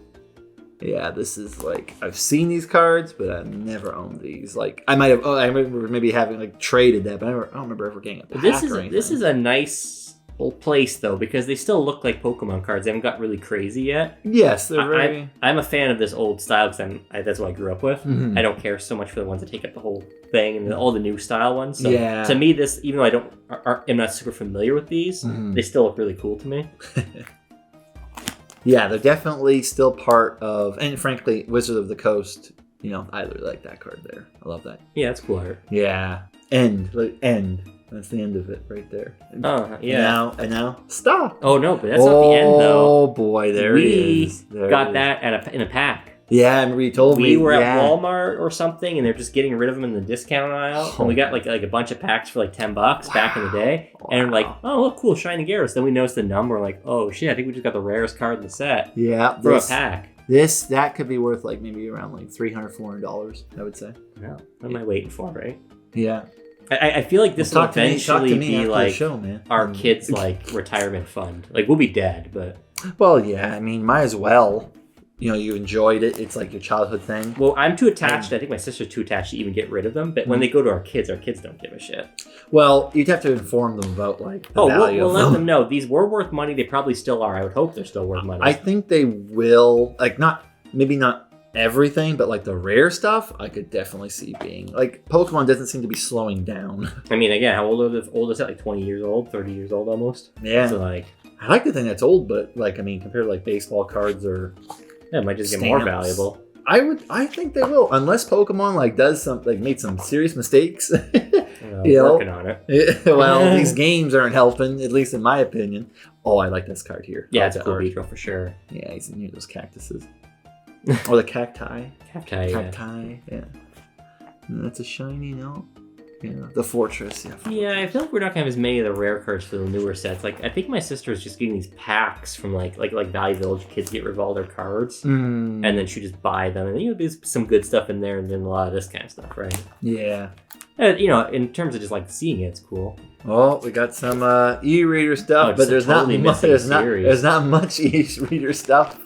[SPEAKER 1] Yeah, this is like, I've seen these cards, but I've never owned these. Like, I remember maybe having like traded that, but I don't remember ever getting a pack or anything. This
[SPEAKER 2] is a nice place though, because they still look like Pokemon cards. They haven't got really crazy yet.
[SPEAKER 1] Yes, they're very.
[SPEAKER 2] I'm a fan of this old style because that's what I grew up with. Mm-hmm. I don't care so much for the ones that take up the whole thing and all the new style ones. So to me, this, even though I'm not super familiar with these, they still look really cool to me.
[SPEAKER 1] Yeah, they're definitely still part of, and frankly, Wizard of the Coast. I really like that card there. I love that.
[SPEAKER 2] Yeah, that's cool art.
[SPEAKER 1] Yeah, end. That's the end of it right there.
[SPEAKER 2] Oh, yeah.
[SPEAKER 1] And now, stop.
[SPEAKER 2] Oh, no, but that's not the end, though.
[SPEAKER 1] Oh, boy, there he is.
[SPEAKER 2] We got that in a pack.
[SPEAKER 1] Yeah, and you told me.
[SPEAKER 2] We were at Walmart or something, and they're just getting rid of them in the discount aisle. And we got like a bunch of packs for like $10 back in the day. And we're like, oh, look, cool, shiny Gyarados. Then we noticed the number, like, oh shit, I think we just got the rarest card in the set.
[SPEAKER 1] Yeah,
[SPEAKER 2] for a pack.
[SPEAKER 1] That could be worth like maybe around like $300, $400. I would say.
[SPEAKER 2] Yeah, what am I waiting for, right?
[SPEAKER 1] Yeah.
[SPEAKER 2] I feel like this will eventually be like
[SPEAKER 1] show, man.
[SPEAKER 2] Our kids' like retirement fund. Like we'll be dead, but.
[SPEAKER 1] Well, yeah. I mean, might as well. You enjoyed it. It's like your childhood thing.
[SPEAKER 2] Well, I'm too attached. I think my sister's too attached to even get rid of them. But when they go to our kids don't give a shit.
[SPEAKER 1] Well, you'd have to inform them about like the value
[SPEAKER 2] we'll
[SPEAKER 1] of
[SPEAKER 2] let them know. These were worth money. They probably still are. I would hope they're still worth money.
[SPEAKER 1] I think they will. Like maybe not everything, but like the rare stuff, I could definitely see being like Pokemon doesn't seem to be slowing down.
[SPEAKER 2] I mean, again, how old is it? Like 20 years old, 30 years old almost.
[SPEAKER 1] Yeah.
[SPEAKER 2] So like,
[SPEAKER 1] I like to think that's old, but like I mean, compared to like baseball cards or.
[SPEAKER 2] Yeah, it might just get more valuable.
[SPEAKER 1] I think they will, unless Pokemon like does made some serious mistakes.
[SPEAKER 2] Working on it.
[SPEAKER 1] Well, these games aren't helping, at least in my opinion. Oh, I like this card here.
[SPEAKER 2] Yeah, it's a cool Beedrill for sure.
[SPEAKER 1] Yeah, he's near those cactuses. Or the cacti.
[SPEAKER 2] Cacti,
[SPEAKER 1] yeah. And that's a shiny, no? Yeah, the fortress.
[SPEAKER 2] Yeah, I feel like we're not gonna have as many of the rare cards for the newer sets. Like, I think my sister is just getting these packs from like Value Village. Kids get rid of all their cards, and then she just buy them, and there's some good stuff in there, and then a lot of this kind of stuff, right?
[SPEAKER 1] Yeah.
[SPEAKER 2] In terms of just like seeing it, it's cool.
[SPEAKER 1] Oh, we got some e-reader stuff, but there's not much e-reader stuff.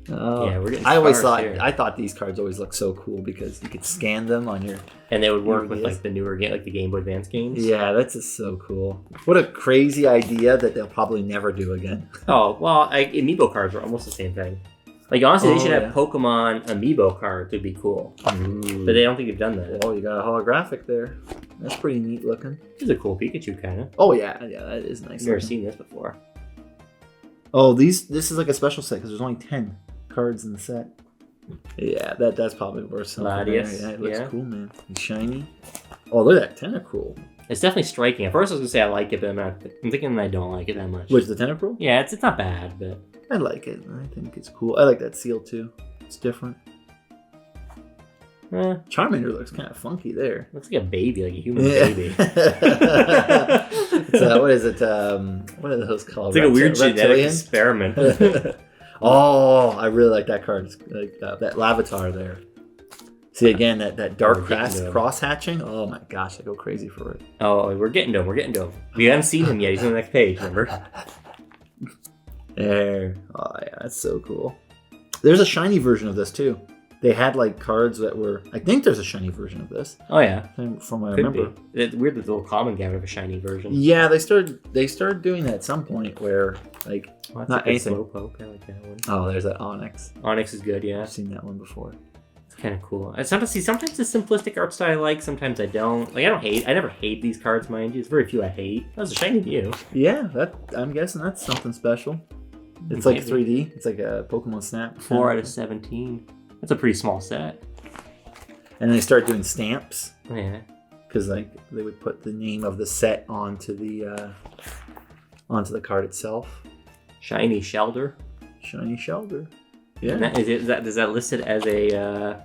[SPEAKER 2] Yeah, we're getting.
[SPEAKER 1] I thought these cards always looked so cool because you could scan them on your.
[SPEAKER 2] And they would work with like the newer game, like the Game Boy Advance games.
[SPEAKER 1] Yeah, that's just so cool. What a crazy idea that they'll probably never do again.
[SPEAKER 2] Oh well, Amiibo cards are almost the same thing. Like honestly, they should have Pokemon Amiibo cards. Would be cool. Ooh. But they don't think they've done that.
[SPEAKER 1] Oh, you got a holographic there. That's pretty neat looking.
[SPEAKER 2] This is a cool Pikachu kind of.
[SPEAKER 1] Oh yeah, that is nice.
[SPEAKER 2] I've never seen this before.
[SPEAKER 1] Oh, this is like a special set because there's only 10 cards in the set. Yeah, that's probably worth something.
[SPEAKER 2] Latias.
[SPEAKER 1] Yeah, it looks cool, man. It's shiny. Oh, look at that Tentacruel.
[SPEAKER 2] It's definitely striking. At first, I was gonna say I like it, but I'm thinking I don't like it that much.
[SPEAKER 1] Which, the Tentacruel?
[SPEAKER 2] Yeah, it's not bad, but
[SPEAKER 1] I like it. I think it's cool. I like that seal too. It's different. Charmander looks kind of funky there.
[SPEAKER 2] Looks like a baby, like a human baby.
[SPEAKER 1] What is it? What are those called?
[SPEAKER 2] It's like a weird genetic experiment.
[SPEAKER 1] Oh, I really like that card. Like that Lavatar there. See again that dark cross hatching. Oh my gosh, I go crazy for it.
[SPEAKER 2] Oh, we're getting to him. We haven't seen him yet. He's on the next page. Remember?
[SPEAKER 1] There. Oh yeah, that's so cool. There's a shiny version of this too. They had like cards that were. I think there's a shiny version of this.
[SPEAKER 2] Oh yeah,
[SPEAKER 1] from what I remember.
[SPEAKER 2] It's weird that the little common guy would have a shiny version.
[SPEAKER 1] Yeah, they started doing that at some point where like not anything.
[SPEAKER 2] Slowpoke. I like that one.
[SPEAKER 1] Oh, there's that Onyx.
[SPEAKER 2] Onyx is good. Yeah,
[SPEAKER 1] I've seen that one before.
[SPEAKER 2] It's kind of cool. Sometimes the simplistic art style I like. Sometimes I don't. Like I never hate these cards, mind you. It's very few I hate. That was a shiny Mew.
[SPEAKER 1] Yeah, I'm guessing that's something special. It's like 3D. It's like a Pokemon Snap.
[SPEAKER 2] 4 out of 17. That's a pretty small set.
[SPEAKER 1] And then they started doing stamps.
[SPEAKER 2] Yeah.
[SPEAKER 1] Because like they would put the name of the set onto the card itself.
[SPEAKER 2] Shiny Shelder.
[SPEAKER 1] Shiny Shelder. Yeah.
[SPEAKER 2] And is that listed as a?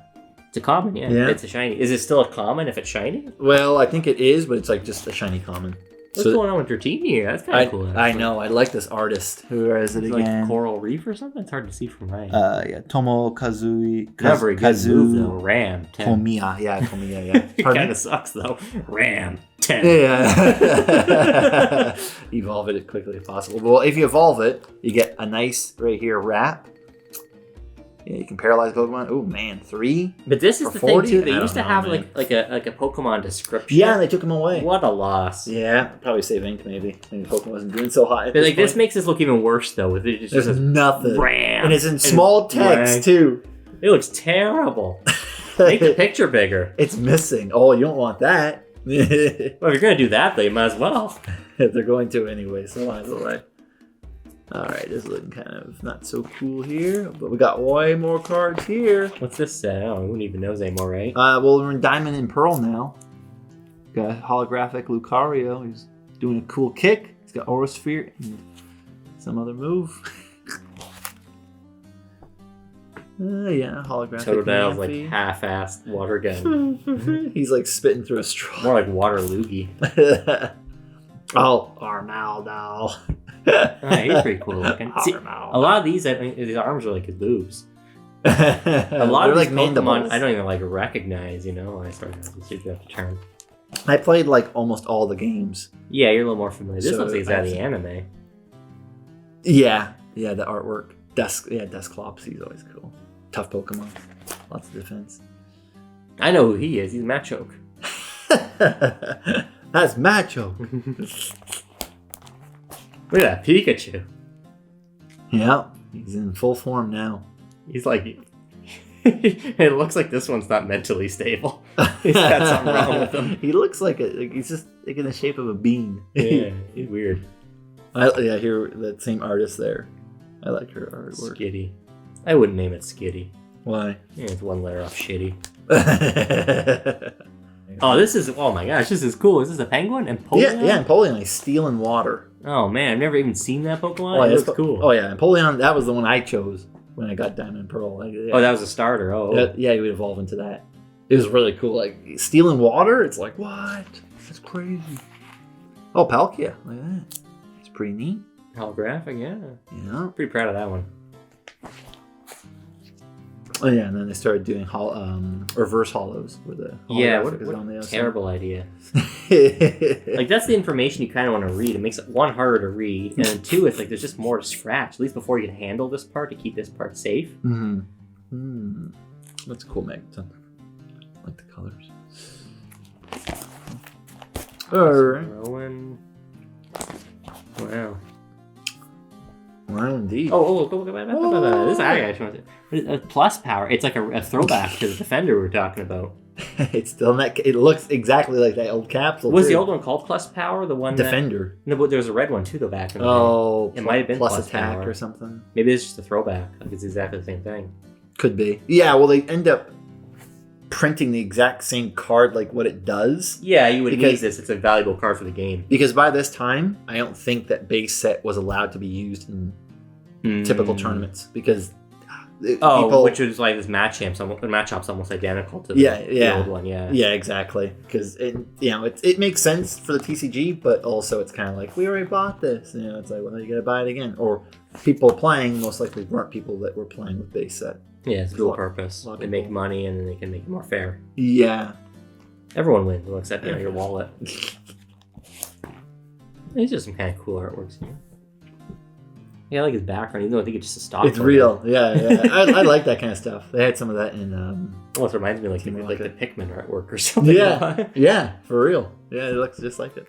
[SPEAKER 2] It's a common. Yeah. It's a shiny. Is it still a common if it's shiny?
[SPEAKER 1] Well, I think it is, but it's like just a shiny common.
[SPEAKER 2] What's going on with your team here? That's kind of cool.
[SPEAKER 1] I know. I like this artist. Who is it again?
[SPEAKER 2] Like Coral Reef or something? It's hard to see from right.
[SPEAKER 1] Yeah. Tomo Kazui.
[SPEAKER 2] Not very good move, though. Ram 10.
[SPEAKER 1] Tomiya. Yeah, Tomiya. Yeah.
[SPEAKER 2] It kind of sucks, though. Ram 10.
[SPEAKER 1] Yeah. Evolve it as quickly as possible. Well, if you evolve it, you get a nice, right here, wrap. Yeah, you can paralyze Pokemon. Oh man, 3.
[SPEAKER 2] But this is the 40? Thing too. They used to have like a Pokemon description.
[SPEAKER 1] Yeah, they took them away.
[SPEAKER 2] What a loss.
[SPEAKER 1] Yeah, probably save ink maybe. Maybe Pokemon wasn't doing so hot.
[SPEAKER 2] But like this makes this look even worse though. With it just
[SPEAKER 1] there's nothing.
[SPEAKER 2] Ram,
[SPEAKER 1] and it's in small text too.
[SPEAKER 2] It looks terrible. Make the picture bigger.
[SPEAKER 1] It's missing. Oh, you don't want that.
[SPEAKER 2] Well, if you're gonna do that, though, you might as well.
[SPEAKER 1] They're going to anyway, so might as well. Alright, this is looking kind of not so cool here, but we got way more cards here.
[SPEAKER 2] What's this say? Oh, who even knows anymore, right?
[SPEAKER 1] Well, we're in Diamond and Pearl now. Got holographic Lucario. He's doing a cool kick. He's got Aura Sphere and some other move. Yeah, holographic.
[SPEAKER 2] Totodile like half-assed water gun.
[SPEAKER 1] He's like spitting through a straw.
[SPEAKER 2] More like water loogie.
[SPEAKER 1] Oh, Armaldo.
[SPEAKER 2] He's pretty cool looking. See, a lot of these arms are like his boobs. A lot of these like Pokemon mandibles. I don't even like recognize, when I started to see the turn.
[SPEAKER 1] I played like almost all the games.
[SPEAKER 2] Yeah, you're a little more familiar. This looks like it's out of the anime.
[SPEAKER 1] Yeah, the artwork. Dusclops, he's always cool. Tough Pokemon. Lots of defense.
[SPEAKER 2] I know who he is. He's Machoke.
[SPEAKER 1] That's Machoke.
[SPEAKER 2] Look at that Pikachu.
[SPEAKER 1] Yeah, he's in full form now.
[SPEAKER 2] He's like... it looks like this one's not mentally stable. He's got something wrong with him.
[SPEAKER 1] He looks like he's just like in the shape of a bean.
[SPEAKER 2] Yeah, he's weird.
[SPEAKER 1] Here, that same artist there. I like her artwork.
[SPEAKER 2] Skitty. I wouldn't name it Skitty.
[SPEAKER 1] Why?
[SPEAKER 2] Yeah, it's one letter off shitty. Oh my gosh, this is cool. Is this a penguin? Empoleon?
[SPEAKER 1] Yeah, Empoleon, like stealing water.
[SPEAKER 2] Oh man, I've never even seen that Pokemon. It looks cool.
[SPEAKER 1] Oh yeah, Empoleon, that was the one I chose when I got Diamond and Pearl.
[SPEAKER 2] Oh, that was a starter.
[SPEAKER 1] Yeah, you would evolve into that. It was really cool. Like, stealing water, it's like, what? That's crazy. Oh, Palkia, look at that. It's pretty neat.
[SPEAKER 2] Holographic, yeah.
[SPEAKER 1] Yeah.
[SPEAKER 2] Pretty proud of that one.
[SPEAKER 1] Oh yeah, and then they started doing reverse hollows with the
[SPEAKER 2] what
[SPEAKER 1] on the
[SPEAKER 2] a
[SPEAKER 1] outside.
[SPEAKER 2] terrible idea. Like, that's the information you kind of want to read. It makes it, one, harder to read, and then two, it's like there's just more to scratch, at least before you can handle this part to keep this part safe.
[SPEAKER 1] That's cool, Magneton. I like the colors. Alright.
[SPEAKER 2] Wow.
[SPEAKER 1] Wow, indeed.
[SPEAKER 2] This actually a plus power. It's like a throwback to the Defender we were talking about.
[SPEAKER 1] It's still that. It looks exactly like that old capsule.
[SPEAKER 2] Was the old one called Plus Power? The one
[SPEAKER 1] Defender.
[SPEAKER 2] No, but there was a red one too, though, back in the day. It might have been Plus
[SPEAKER 1] Attack
[SPEAKER 2] Power
[SPEAKER 1] or something.
[SPEAKER 2] Maybe it's just a throwback. Like, it's exactly the same thing.
[SPEAKER 1] Could be. Yeah. Well, they end up printing the exact same card, like what it does.
[SPEAKER 2] Yeah, you would need this. It's a valuable card for the game.
[SPEAKER 1] Because by this time, I don't think that base set was allowed to be used in typical tournaments because.
[SPEAKER 2] Which is like this matchup's almost identical to the old one.
[SPEAKER 1] Yeah, exactly. Because it makes sense for the TCG, but also it's kind of like, we already bought this. It's like, well, you gotta buy it again. Or people playing most likely weren't people that were playing with base set.
[SPEAKER 2] Yeah, it's dual purpose. They make money and then they can make it more fair.
[SPEAKER 1] Yeah.
[SPEAKER 2] Everyone wins, except your wallet. These are some kind of cool artworks here. Yeah, I like his background, even though I think it's just a stock.
[SPEAKER 1] It's real, yeah. I like that kind of stuff. They had some of that in.
[SPEAKER 2] It reminds me like the Pikmin artwork or something.
[SPEAKER 1] Yeah, for real. Yeah, it looks just like it.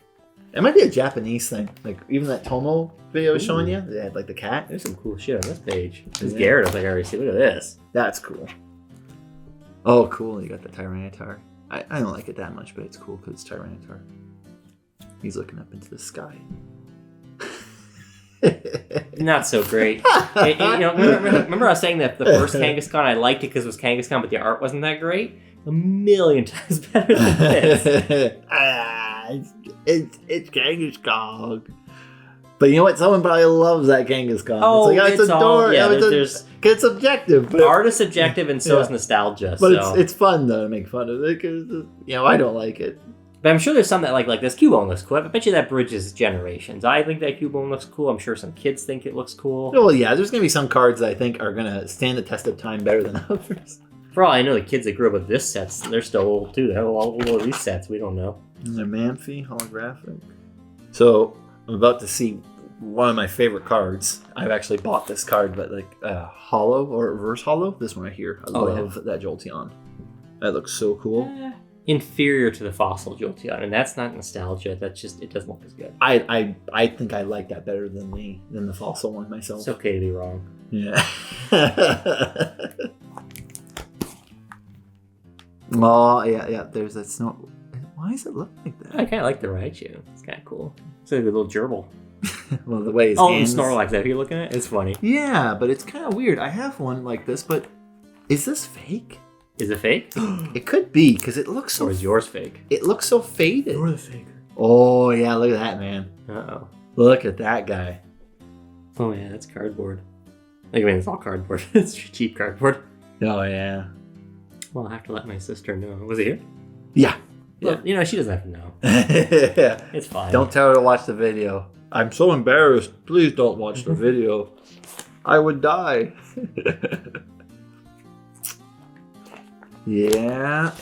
[SPEAKER 1] It might be a Japanese thing. Like, even that Tomo video I was showing you, they had like the cat.
[SPEAKER 2] There's some cool shit on this page. This Garrett, I was like, I already see. Look at this.
[SPEAKER 1] That's cool. Oh, cool. You got the Tyranitar. I don't like it that much, but it's cool because it's Tyranitar. He's looking up into the sky.
[SPEAKER 2] Not so great. Remember I was saying that the first Kangaskhan, I liked it because it was Kangaskhan, but the art wasn't that great? A million times better than this.
[SPEAKER 1] It's Kangaskhan. But you know what? Someone probably loves that Kangaskhan.
[SPEAKER 2] Oh,
[SPEAKER 1] it's adorable. It's subjective. But
[SPEAKER 2] art is subjective, and so is nostalgia.
[SPEAKER 1] But it's fun, though, to make fun of it, because, I don't like it.
[SPEAKER 2] But I'm sure there's some that like this Cubone looks cool. I bet you that bridges generations. I think that Cubone looks cool. I'm sure some kids think it looks cool.
[SPEAKER 1] Well, yeah, there's going to be some cards that I think are going to stand the test of time better than others.
[SPEAKER 2] For all I know, the kids that grew up with this sets, they're still old, too. They're all old these sets. We don't know.
[SPEAKER 1] And they're Manphy, holographic. So, I'm about to see one of my favorite cards. I've actually bought this card, but like hollow or reverse hollow. This one right here. I love that Jolteon. That looks so cool.
[SPEAKER 2] Inferior to the fossil Jolteon, and that's not nostalgia. That's just, it doesn't look as good.
[SPEAKER 1] I think I like that better than the fossil one myself.
[SPEAKER 2] It's okay to be wrong.
[SPEAKER 1] Yeah. Oh yeah. There's that snow. Why does it look like that?
[SPEAKER 2] I kind of like the Raichu. It's kind of cool. It's like a little gerbil.
[SPEAKER 1] Well, the way his
[SPEAKER 2] Oh,
[SPEAKER 1] hands...
[SPEAKER 2] Snorlax that you're looking at? It's funny.
[SPEAKER 1] Yeah, but it's kind of weird. I have one like this, but is this fake?
[SPEAKER 2] Is it fake?
[SPEAKER 1] It could be, because it looks so...
[SPEAKER 2] Or is yours fake?
[SPEAKER 1] It looks so faded.
[SPEAKER 2] You're the faker.
[SPEAKER 1] Oh, yeah, look at that, man.
[SPEAKER 2] Uh-oh.
[SPEAKER 1] Look at that guy.
[SPEAKER 2] Oh, yeah, that's cardboard. I mean, it's all cardboard. It's cheap cardboard.
[SPEAKER 1] Oh, yeah.
[SPEAKER 2] Well, I'll have to let my sister know. Was it here?
[SPEAKER 1] Yeah.
[SPEAKER 2] Well, you know, she doesn't have to know.
[SPEAKER 1] Yeah.
[SPEAKER 2] It's fine.
[SPEAKER 1] Don't tell her to watch the video. I'm so embarrassed. Please don't watch the video. I would die. Yeah.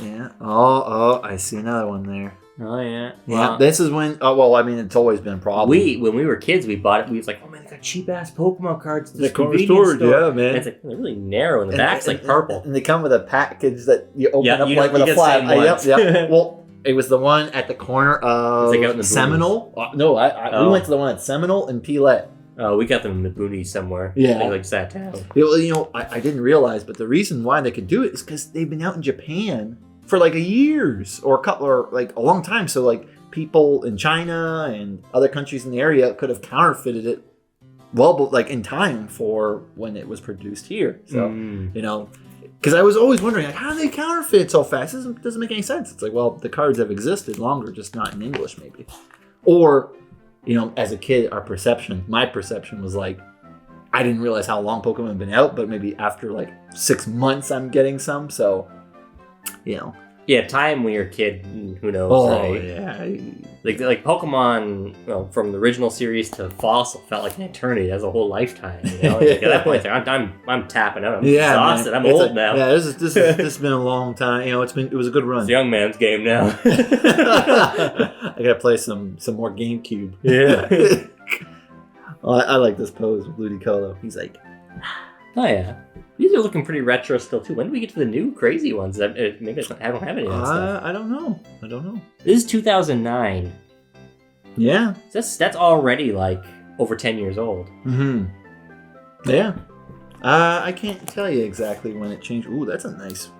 [SPEAKER 1] Oh, I see another one there.
[SPEAKER 2] Oh, yeah.
[SPEAKER 1] Yeah,
[SPEAKER 2] Well,
[SPEAKER 1] this is when... Oh, well, I mean, it's always been a problem.
[SPEAKER 2] when we were kids, we bought it. We was like, oh, man, they got cheap-ass Pokemon cards at
[SPEAKER 1] The
[SPEAKER 2] this
[SPEAKER 1] corner
[SPEAKER 2] convenience
[SPEAKER 1] store,
[SPEAKER 2] store.
[SPEAKER 1] yeah, man.
[SPEAKER 2] And it's like, they're really narrow, and the back's like purple.
[SPEAKER 1] And they come with a package that you open up
[SPEAKER 2] you
[SPEAKER 1] like with
[SPEAKER 2] get
[SPEAKER 1] a flap.
[SPEAKER 2] the same ones.
[SPEAKER 1] Yep. Well, it was the one at the corner of
[SPEAKER 2] It's like out in the
[SPEAKER 1] Seminole. No, we went to the one at Seminole and Pilet.
[SPEAKER 2] Oh, we got them in the boonies somewhere.
[SPEAKER 1] Yeah.
[SPEAKER 2] They like sat down.
[SPEAKER 1] Well, you know, I didn't realize, but the reason why they could do it is because they've been out in Japan for like years or a long time. So like people in China and other countries in the area could have counterfeited it like in time for when it was produced here. So, you know, because I was always wondering, like, how do they counterfeit it so fast? It doesn't make any sense. It's like, well, the cards have existed longer, just not in English maybe. Or, you know, as a kid, my perception was like, I didn't realize how long Pokemon had been out, but maybe after like 6 months I'm getting some. So, you know.
[SPEAKER 2] Yeah, time when you're a kid, who knows,
[SPEAKER 1] Oh,
[SPEAKER 2] right?
[SPEAKER 1] yeah.
[SPEAKER 2] Like Pokemon, well, from the original series to Fossil felt like an eternity. That's a whole lifetime, you know? Like, at that point, I'm tapping out. I'm exhausted.
[SPEAKER 1] Man.
[SPEAKER 2] I'm old now.
[SPEAKER 1] Yeah, this has been a long time. You know, it was a good run.
[SPEAKER 2] It's a young man's game now.
[SPEAKER 1] I gotta play some more GameCube.
[SPEAKER 2] Yeah.
[SPEAKER 1] Well, I like this pose with Ludicolo. He's like,
[SPEAKER 2] Oh, yeah. These are looking pretty retro still, too. When do we get to the new crazy ones? Maybe I don't have any of that stuff.
[SPEAKER 1] I don't know.
[SPEAKER 2] This is 2009.
[SPEAKER 1] Yeah.
[SPEAKER 2] That's already, like, over 10 years old.
[SPEAKER 1] Mm-hmm. Yeah. I can't tell you exactly when it changed. Ooh, that's a nice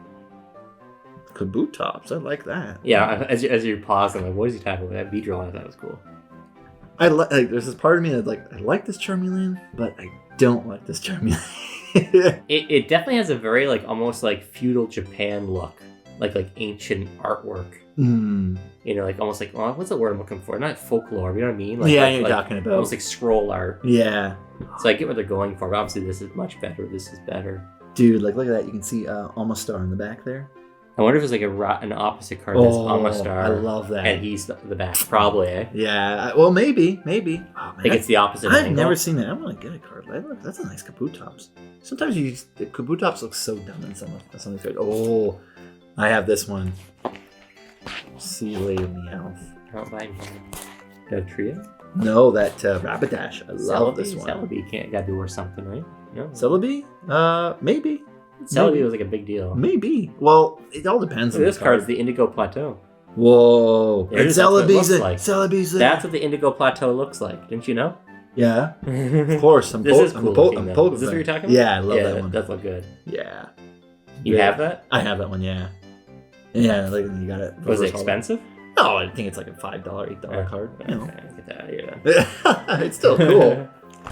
[SPEAKER 1] Kabutops. I like that.
[SPEAKER 2] Yeah, as you pause, I'm like, what is he talking about? That Beedrill, I thought was cool.
[SPEAKER 1] There's this part of me that's like, I like this Charmeleon, but I don't like this Charmeleon.
[SPEAKER 2] It definitely has a very, like, almost like feudal Japan look. Like ancient artwork.
[SPEAKER 1] Mm.
[SPEAKER 2] You know, like almost like, well, what's the word I'm looking for? Not folklore, you know what I mean? Like,
[SPEAKER 1] Yeah,
[SPEAKER 2] you're
[SPEAKER 1] talking about.
[SPEAKER 2] almost like scroll art.
[SPEAKER 1] Yeah.
[SPEAKER 2] So I get what they're going for, but obviously this is much better. This is better.
[SPEAKER 1] Dude, like, look at that. You can see Almastar in the back there.
[SPEAKER 2] I wonder if it's like an opposite card that's Almastar.
[SPEAKER 1] I love that.
[SPEAKER 2] And he's the back, probably, eh?
[SPEAKER 1] Yeah, well, maybe. Oh, man,
[SPEAKER 2] I think it's the opposite
[SPEAKER 1] I've
[SPEAKER 2] angle.
[SPEAKER 1] never seen that. I want to get a card. Look, that's a nice Kabutops. Sometimes the Kabutops look so dumb in some of these cards. Oh, I have this one. See you later, Meowth.
[SPEAKER 2] Not by me. Got a trio?
[SPEAKER 1] No, that Rapidash. I love this one.
[SPEAKER 2] Celebi gotta be worth something, right? No.
[SPEAKER 1] Celebi? Maybe.
[SPEAKER 2] Celebi was like a big deal.
[SPEAKER 1] Maybe. Well, it all depends on
[SPEAKER 2] this
[SPEAKER 1] the card.
[SPEAKER 2] card's the Indigo Plateau.
[SPEAKER 1] Whoa.
[SPEAKER 2] Yeah,
[SPEAKER 1] And
[SPEAKER 2] that's what it looks
[SPEAKER 1] Celebi's
[SPEAKER 2] like. That's what the Indigo Plateau looks like. Didn't you know?
[SPEAKER 1] Yeah. Of course.
[SPEAKER 2] This is cool looking, though. Is this what you're talking about?
[SPEAKER 1] Yeah, I love that one.
[SPEAKER 2] That does look good.
[SPEAKER 1] Yeah.
[SPEAKER 2] You have that?
[SPEAKER 1] I have that one, yeah. Yeah, like you got it.
[SPEAKER 2] Was it expensive?
[SPEAKER 1] No, I think it's like a $5, $8 card. You know.
[SPEAKER 2] Okay, get that out of here then.
[SPEAKER 1] It's still cool.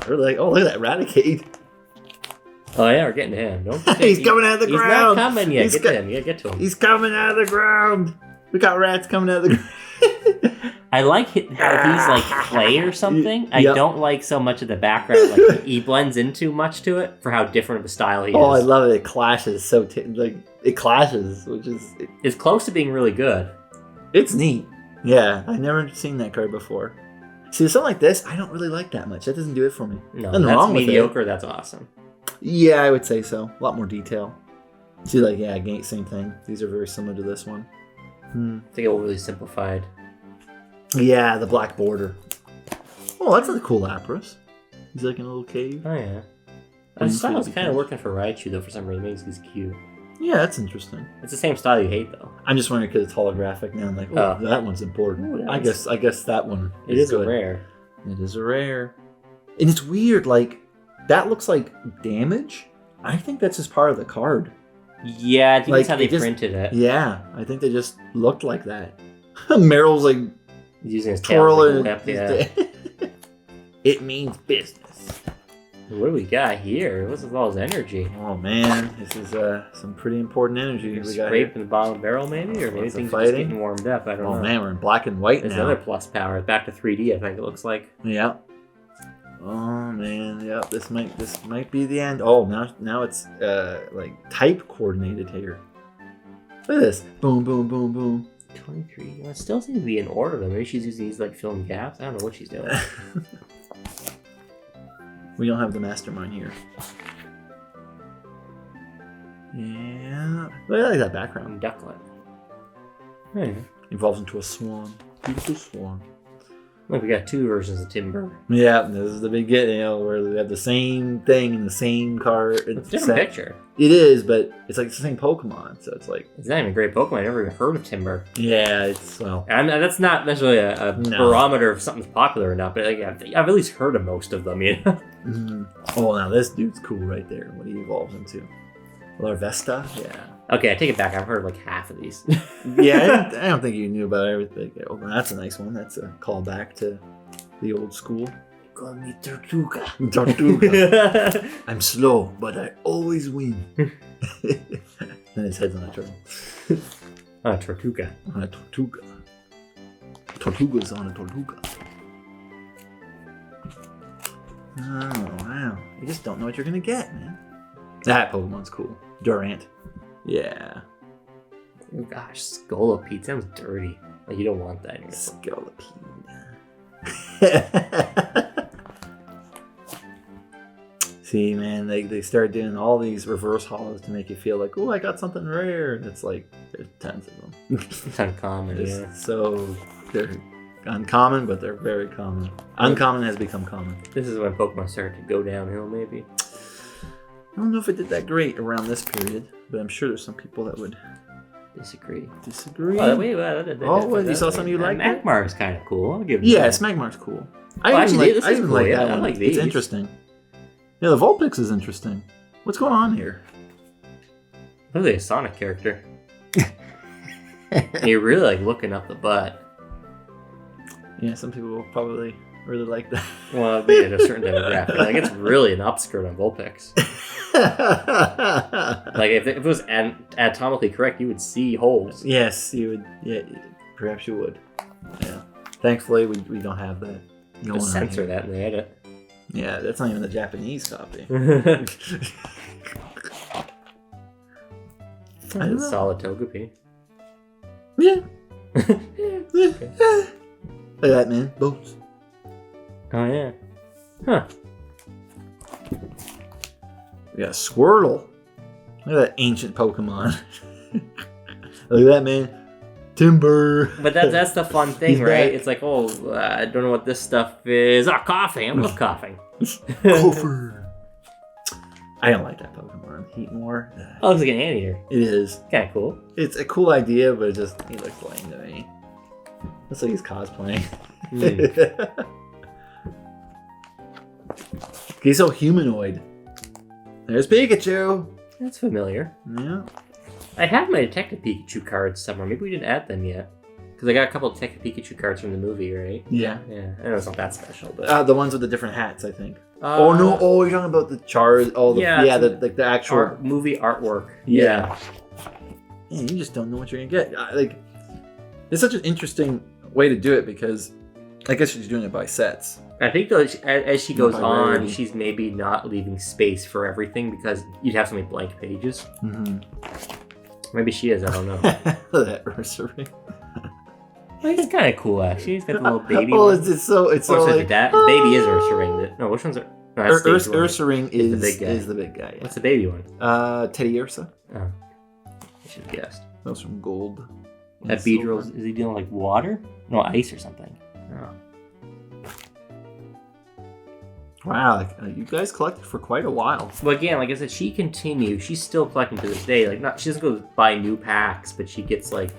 [SPEAKER 1] We're like, oh, look at that Raticate.
[SPEAKER 2] Oh yeah, we're getting to him.
[SPEAKER 1] He's coming out of the ground.
[SPEAKER 2] He's not coming yet. Get to him. You gotta get to him.
[SPEAKER 1] He's coming out of the ground. We got rats coming out of the ground.
[SPEAKER 2] I like how he's like clay or something. I
[SPEAKER 1] Yep.
[SPEAKER 2] don't like so much of the background. Like he blends in too much to it for how different of a style he is.
[SPEAKER 1] Oh, I love it. It clashes so it clashes, which is
[SPEAKER 2] It's close to being really good.
[SPEAKER 1] it's neat. Yeah, I've never seen that card before. See, something like this, I don't really like that much. That doesn't do it for me.
[SPEAKER 2] No,
[SPEAKER 1] Nothing
[SPEAKER 2] that's
[SPEAKER 1] wrong with
[SPEAKER 2] mediocre. That's awesome.
[SPEAKER 1] Yeah, I would say so. A lot more detail. See, like, yeah, same thing. These are very similar to this one.
[SPEAKER 2] I think it was really simplified.
[SPEAKER 1] Yeah, the black border. Oh, that's a cool Lapras. He's like in a little cave.
[SPEAKER 2] Oh yeah.
[SPEAKER 1] When
[SPEAKER 2] The
[SPEAKER 1] you
[SPEAKER 2] style's
[SPEAKER 1] feel
[SPEAKER 2] kind of
[SPEAKER 1] because-
[SPEAKER 2] working for Raichu though. For some reason, it makes he's cute.
[SPEAKER 1] Yeah, that's interesting.
[SPEAKER 2] It's the same style you hate though.
[SPEAKER 1] I'm just wondering because it's holographic now. I'm like, oh, that one's important.
[SPEAKER 2] Ooh,
[SPEAKER 1] I guess that one.
[SPEAKER 2] It is
[SPEAKER 1] good.
[SPEAKER 2] a rare.
[SPEAKER 1] It is a rare. And it's weird. Like that looks like damage. I think that's just part of the card.
[SPEAKER 2] Yeah, I think
[SPEAKER 1] Like,
[SPEAKER 2] that's how they
[SPEAKER 1] it just-
[SPEAKER 2] printed it.
[SPEAKER 1] Yeah, I think they just looked like that. Meryl's like
[SPEAKER 2] He's using his tail as like a
[SPEAKER 1] twirling.
[SPEAKER 2] whip, yeah.
[SPEAKER 1] it means business.
[SPEAKER 2] What do we got here? What's with all this energy?
[SPEAKER 1] Oh man, this is some pretty important energy we got here.
[SPEAKER 2] Scrape in the bottom of the barrel, maybe, or maybe things are just getting warmed up. I don't know.
[SPEAKER 1] Oh man, we're in black and white
[SPEAKER 2] There's
[SPEAKER 1] now.
[SPEAKER 2] another plus power. Back to 3D, I think it looks like.
[SPEAKER 1] Yeah. Oh man, yep. This might be the end. Oh, now it's like type coordinated here. Look at this. Boom, boom, boom, boom.
[SPEAKER 2] 23. Well, it still seems to be in order though. Maybe she's using these like film gaps. I don't know what she's doing.
[SPEAKER 1] We don't have the mastermind here. Yeah. I like that background.
[SPEAKER 2] Ducklet.
[SPEAKER 1] Evolves into a swan. Beautiful swan.
[SPEAKER 2] Look, we got 2 versions of Timber.
[SPEAKER 1] Yeah, this is the beginning, where they have the same thing in the same card.
[SPEAKER 2] It's a different picture.
[SPEAKER 1] It is, but it's like the same Pokemon, so it's like...
[SPEAKER 2] It's not even a great Pokemon. I never even heard of Timber.
[SPEAKER 1] Yeah, it's, well...
[SPEAKER 2] And that's not necessarily a barometer if something's popular or not, but like, I've at least heard of most of them, you know?
[SPEAKER 1] Mm-hmm. Oh, now this dude's cool right there, what he evolves into. Larvesta? Yeah.
[SPEAKER 2] Okay, I take it back. I've heard like half of these.
[SPEAKER 1] Yeah, I don't think you knew about everything. Oh, that's a nice one. That's a callback to the old school. Call me Tortuga. Tortuga. I'm slow, but I always win. Then his head's on a turtle.
[SPEAKER 2] Tortuga.
[SPEAKER 1] On a Tortuga. Tortuga's on a Tortuga. Oh, wow. You just don't know what you're going to get, man. That Pokemon's cool. Durant. Yeah.
[SPEAKER 2] Oh gosh, Scolipede sounds dirty. Like you don't want that in your
[SPEAKER 1] Scolipede. See, man, they start doing all these reverse hollows to make you feel like, oh, I got something rare. And it's like, there's tons of them.
[SPEAKER 2] It's uncommon, yeah.
[SPEAKER 1] So, they're uncommon, but they're very common. Uncommon has become common.
[SPEAKER 2] This is when Pokemon started to go downhill, maybe.
[SPEAKER 1] I don't know if it did that great around this period, but I'm sure there's some people that would
[SPEAKER 2] disagree.
[SPEAKER 1] Oh,
[SPEAKER 2] wait,
[SPEAKER 1] you saw something you liked?
[SPEAKER 2] Magmar's kind of cool. I'll give
[SPEAKER 1] yeah, Magmar's cool. I even like that one. Like these. It's interesting. Yeah, the Vulpix is interesting. What's going on here?
[SPEAKER 2] Really a Sonic character. You're really like looking up the butt.
[SPEAKER 1] Yeah, some people will probably really like that.
[SPEAKER 2] Well, they had a certain demographic. Like it's really an upskirt on Vulpix. Like if it was anatomically correct, you would see holes.
[SPEAKER 1] Yes, you would. Yeah, perhaps you would. Yeah. Thankfully, we don't have that.
[SPEAKER 2] Just censor that in the edit.
[SPEAKER 1] Yeah, that's not even the Japanese copy.
[SPEAKER 2] Solid Togepi.
[SPEAKER 1] Yeah. Look at that, man. Boats.
[SPEAKER 2] Oh, yeah. Huh.
[SPEAKER 1] We got a Squirtle. Look at that ancient Pokemon. Look at that, man. Timber.
[SPEAKER 2] But that's the fun thing, right? It's like, oh, I don't know what this stuff is. Oh, coughing. I love coughing.
[SPEAKER 1] Gopher. I don't like that Pokemon. Heatmore.
[SPEAKER 2] Oh, it looks like an anteater.
[SPEAKER 1] It is.
[SPEAKER 2] Kind of cool.
[SPEAKER 1] It's a cool idea, but it looks lame to me. Looks like he's cosplaying. He's so humanoid. There's Pikachu.
[SPEAKER 2] That's familiar.
[SPEAKER 1] Yeah.
[SPEAKER 2] I have my Detective Pikachu cards somewhere. Maybe we didn't add them yet. Because I got a couple of Detective Pikachu cards from the movie, right?
[SPEAKER 1] Yeah.
[SPEAKER 2] Yeah. I know it's not that special, but...
[SPEAKER 1] the ones with the different hats, I think. Oh, no. Oh, you're talking about the the actual...
[SPEAKER 2] movie artwork.
[SPEAKER 1] Yeah. Man, you just don't know what you're going to get. It's such an interesting way to do it because I guess she's doing it by sets.
[SPEAKER 2] I think though, as she goes on, she's maybe not leaving space for everything because you'd have so many blank pages. Mm-hmm. Maybe she is. I don't know.
[SPEAKER 1] That Ursaring.
[SPEAKER 2] Well, it's kind of cool actually. He's got the little baby.
[SPEAKER 1] Oh, it's so like,
[SPEAKER 2] the baby is Ursaring. No, which one's it? No,
[SPEAKER 1] Ursaring is the big guy. Yeah.
[SPEAKER 2] What's the baby one?
[SPEAKER 1] Teddy Ursa.
[SPEAKER 2] Oh, I should have guessed.
[SPEAKER 1] That was from Gold.
[SPEAKER 2] That Beedrill, is he dealing like water? No, ice or something. Oh.
[SPEAKER 1] Wow, you guys collected for quite a while.
[SPEAKER 2] But again, like I said, she continues. She's still collecting to this day. Like, she doesn't go buy new packs, but she gets like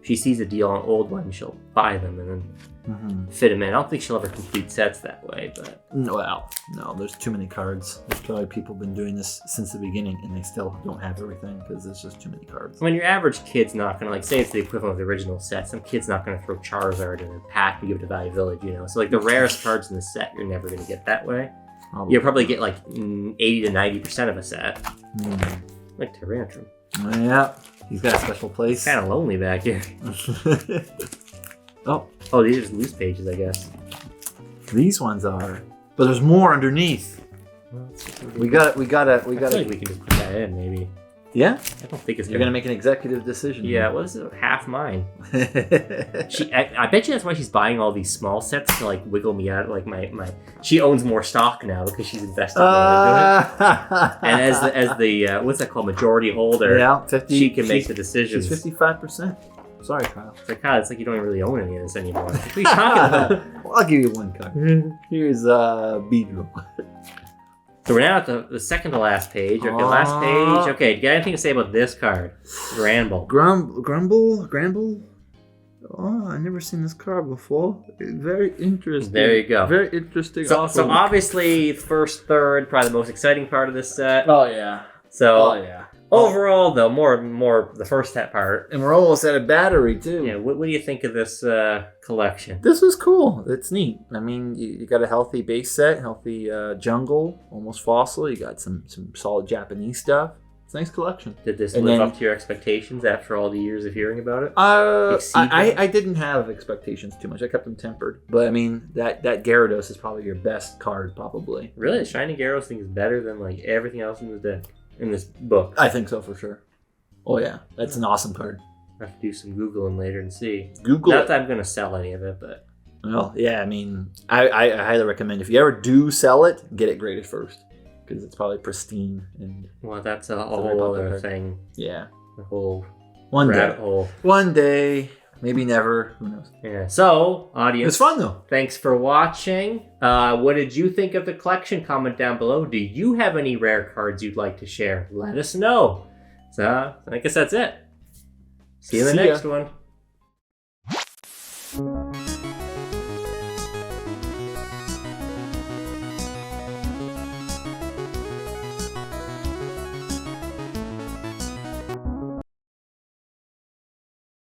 [SPEAKER 2] she sees a deal on old ones, she'll buy them and then fit them in. I don't think she'll ever complete sets that way, but
[SPEAKER 1] well, no, there's too many cards. There's probably people been doing this since the beginning, and they still don't have everything because there's just too many cards.
[SPEAKER 2] When your average kid's not gonna say it's the equivalent of the original set, some kid's not gonna throw Charizard in a pack and give it to Value Village, So like the rarest cards in the set, you're never gonna get that way. You'll probably get like 80 to 90% of a set. Like Tyrantrum.
[SPEAKER 1] Yeah, he's got a special place.
[SPEAKER 2] Kind of lonely back here. Oh, these are just loose pages, I guess.
[SPEAKER 1] These ones are, but there's more underneath. We gotta.
[SPEAKER 2] I feel like we can just put that in, maybe.
[SPEAKER 1] Yeah,
[SPEAKER 2] I don't think it's.
[SPEAKER 1] You're gonna make an executive decision.
[SPEAKER 2] Yeah, what is it? Half mine. I bet you that's why she's buying all these small sets to like wiggle me out. Like my. She owns more stock now because she's invested more into it. And as the what's that called, majority holder?
[SPEAKER 1] Yeah, 50.
[SPEAKER 2] She can make the decisions.
[SPEAKER 1] She's 55%. Sorry, Kyle.
[SPEAKER 2] It's like, Kyle, it's like you don't even really own any of this anymore. What are you talking about?
[SPEAKER 1] Well, I'll give you one card. Here's Beedrill.
[SPEAKER 2] So we're now at the second to last page. Okay, last page. Okay, do you got anything to say about this card? Ramble.
[SPEAKER 1] Gramble? Oh, I've never seen this card before. Very interesting.
[SPEAKER 2] There you go.
[SPEAKER 1] Very interesting.
[SPEAKER 2] So obviously, first, third, probably the most exciting part of this set.
[SPEAKER 1] Oh, yeah.
[SPEAKER 2] So, overall, though, more the first part.
[SPEAKER 1] And we're almost at a battery, too.
[SPEAKER 2] Yeah, what do you think of this collection?
[SPEAKER 1] This was cool. It's neat. I mean, you got a healthy base set, healthy jungle, almost fossil. You got some solid Japanese stuff. It's a nice collection.
[SPEAKER 2] Did this live up to your expectations after all the years of hearing about it?
[SPEAKER 1] I didn't have expectations too much. I kept them tempered. But, I mean, that Gyarados is probably your best card, probably.
[SPEAKER 2] Really? The Shiny Gyarados thing is better than, like, everything else in this deck? In this book?
[SPEAKER 1] I think so, for sure. Oh, yeah. That's an awesome card.
[SPEAKER 2] I have to do some Googling later and see.
[SPEAKER 1] Google
[SPEAKER 2] Not that I'm going to sell any of it, but...
[SPEAKER 1] Well, yeah, I mean, I highly recommend if you ever do sell it, get it graded first. Because it's probably pristine. And
[SPEAKER 2] well, that's a whole other thing.
[SPEAKER 1] Yeah.
[SPEAKER 2] The whole
[SPEAKER 1] rabbit
[SPEAKER 2] hole.
[SPEAKER 1] One day. Maybe never. Who knows?
[SPEAKER 2] Yeah. So, audience.
[SPEAKER 1] It's fun, though.
[SPEAKER 2] Thanks for watching. What did you think of the collection? Comment down below. Do you have any rare cards you'd like to share? Let us know. So, I guess that's it. See you in the next one.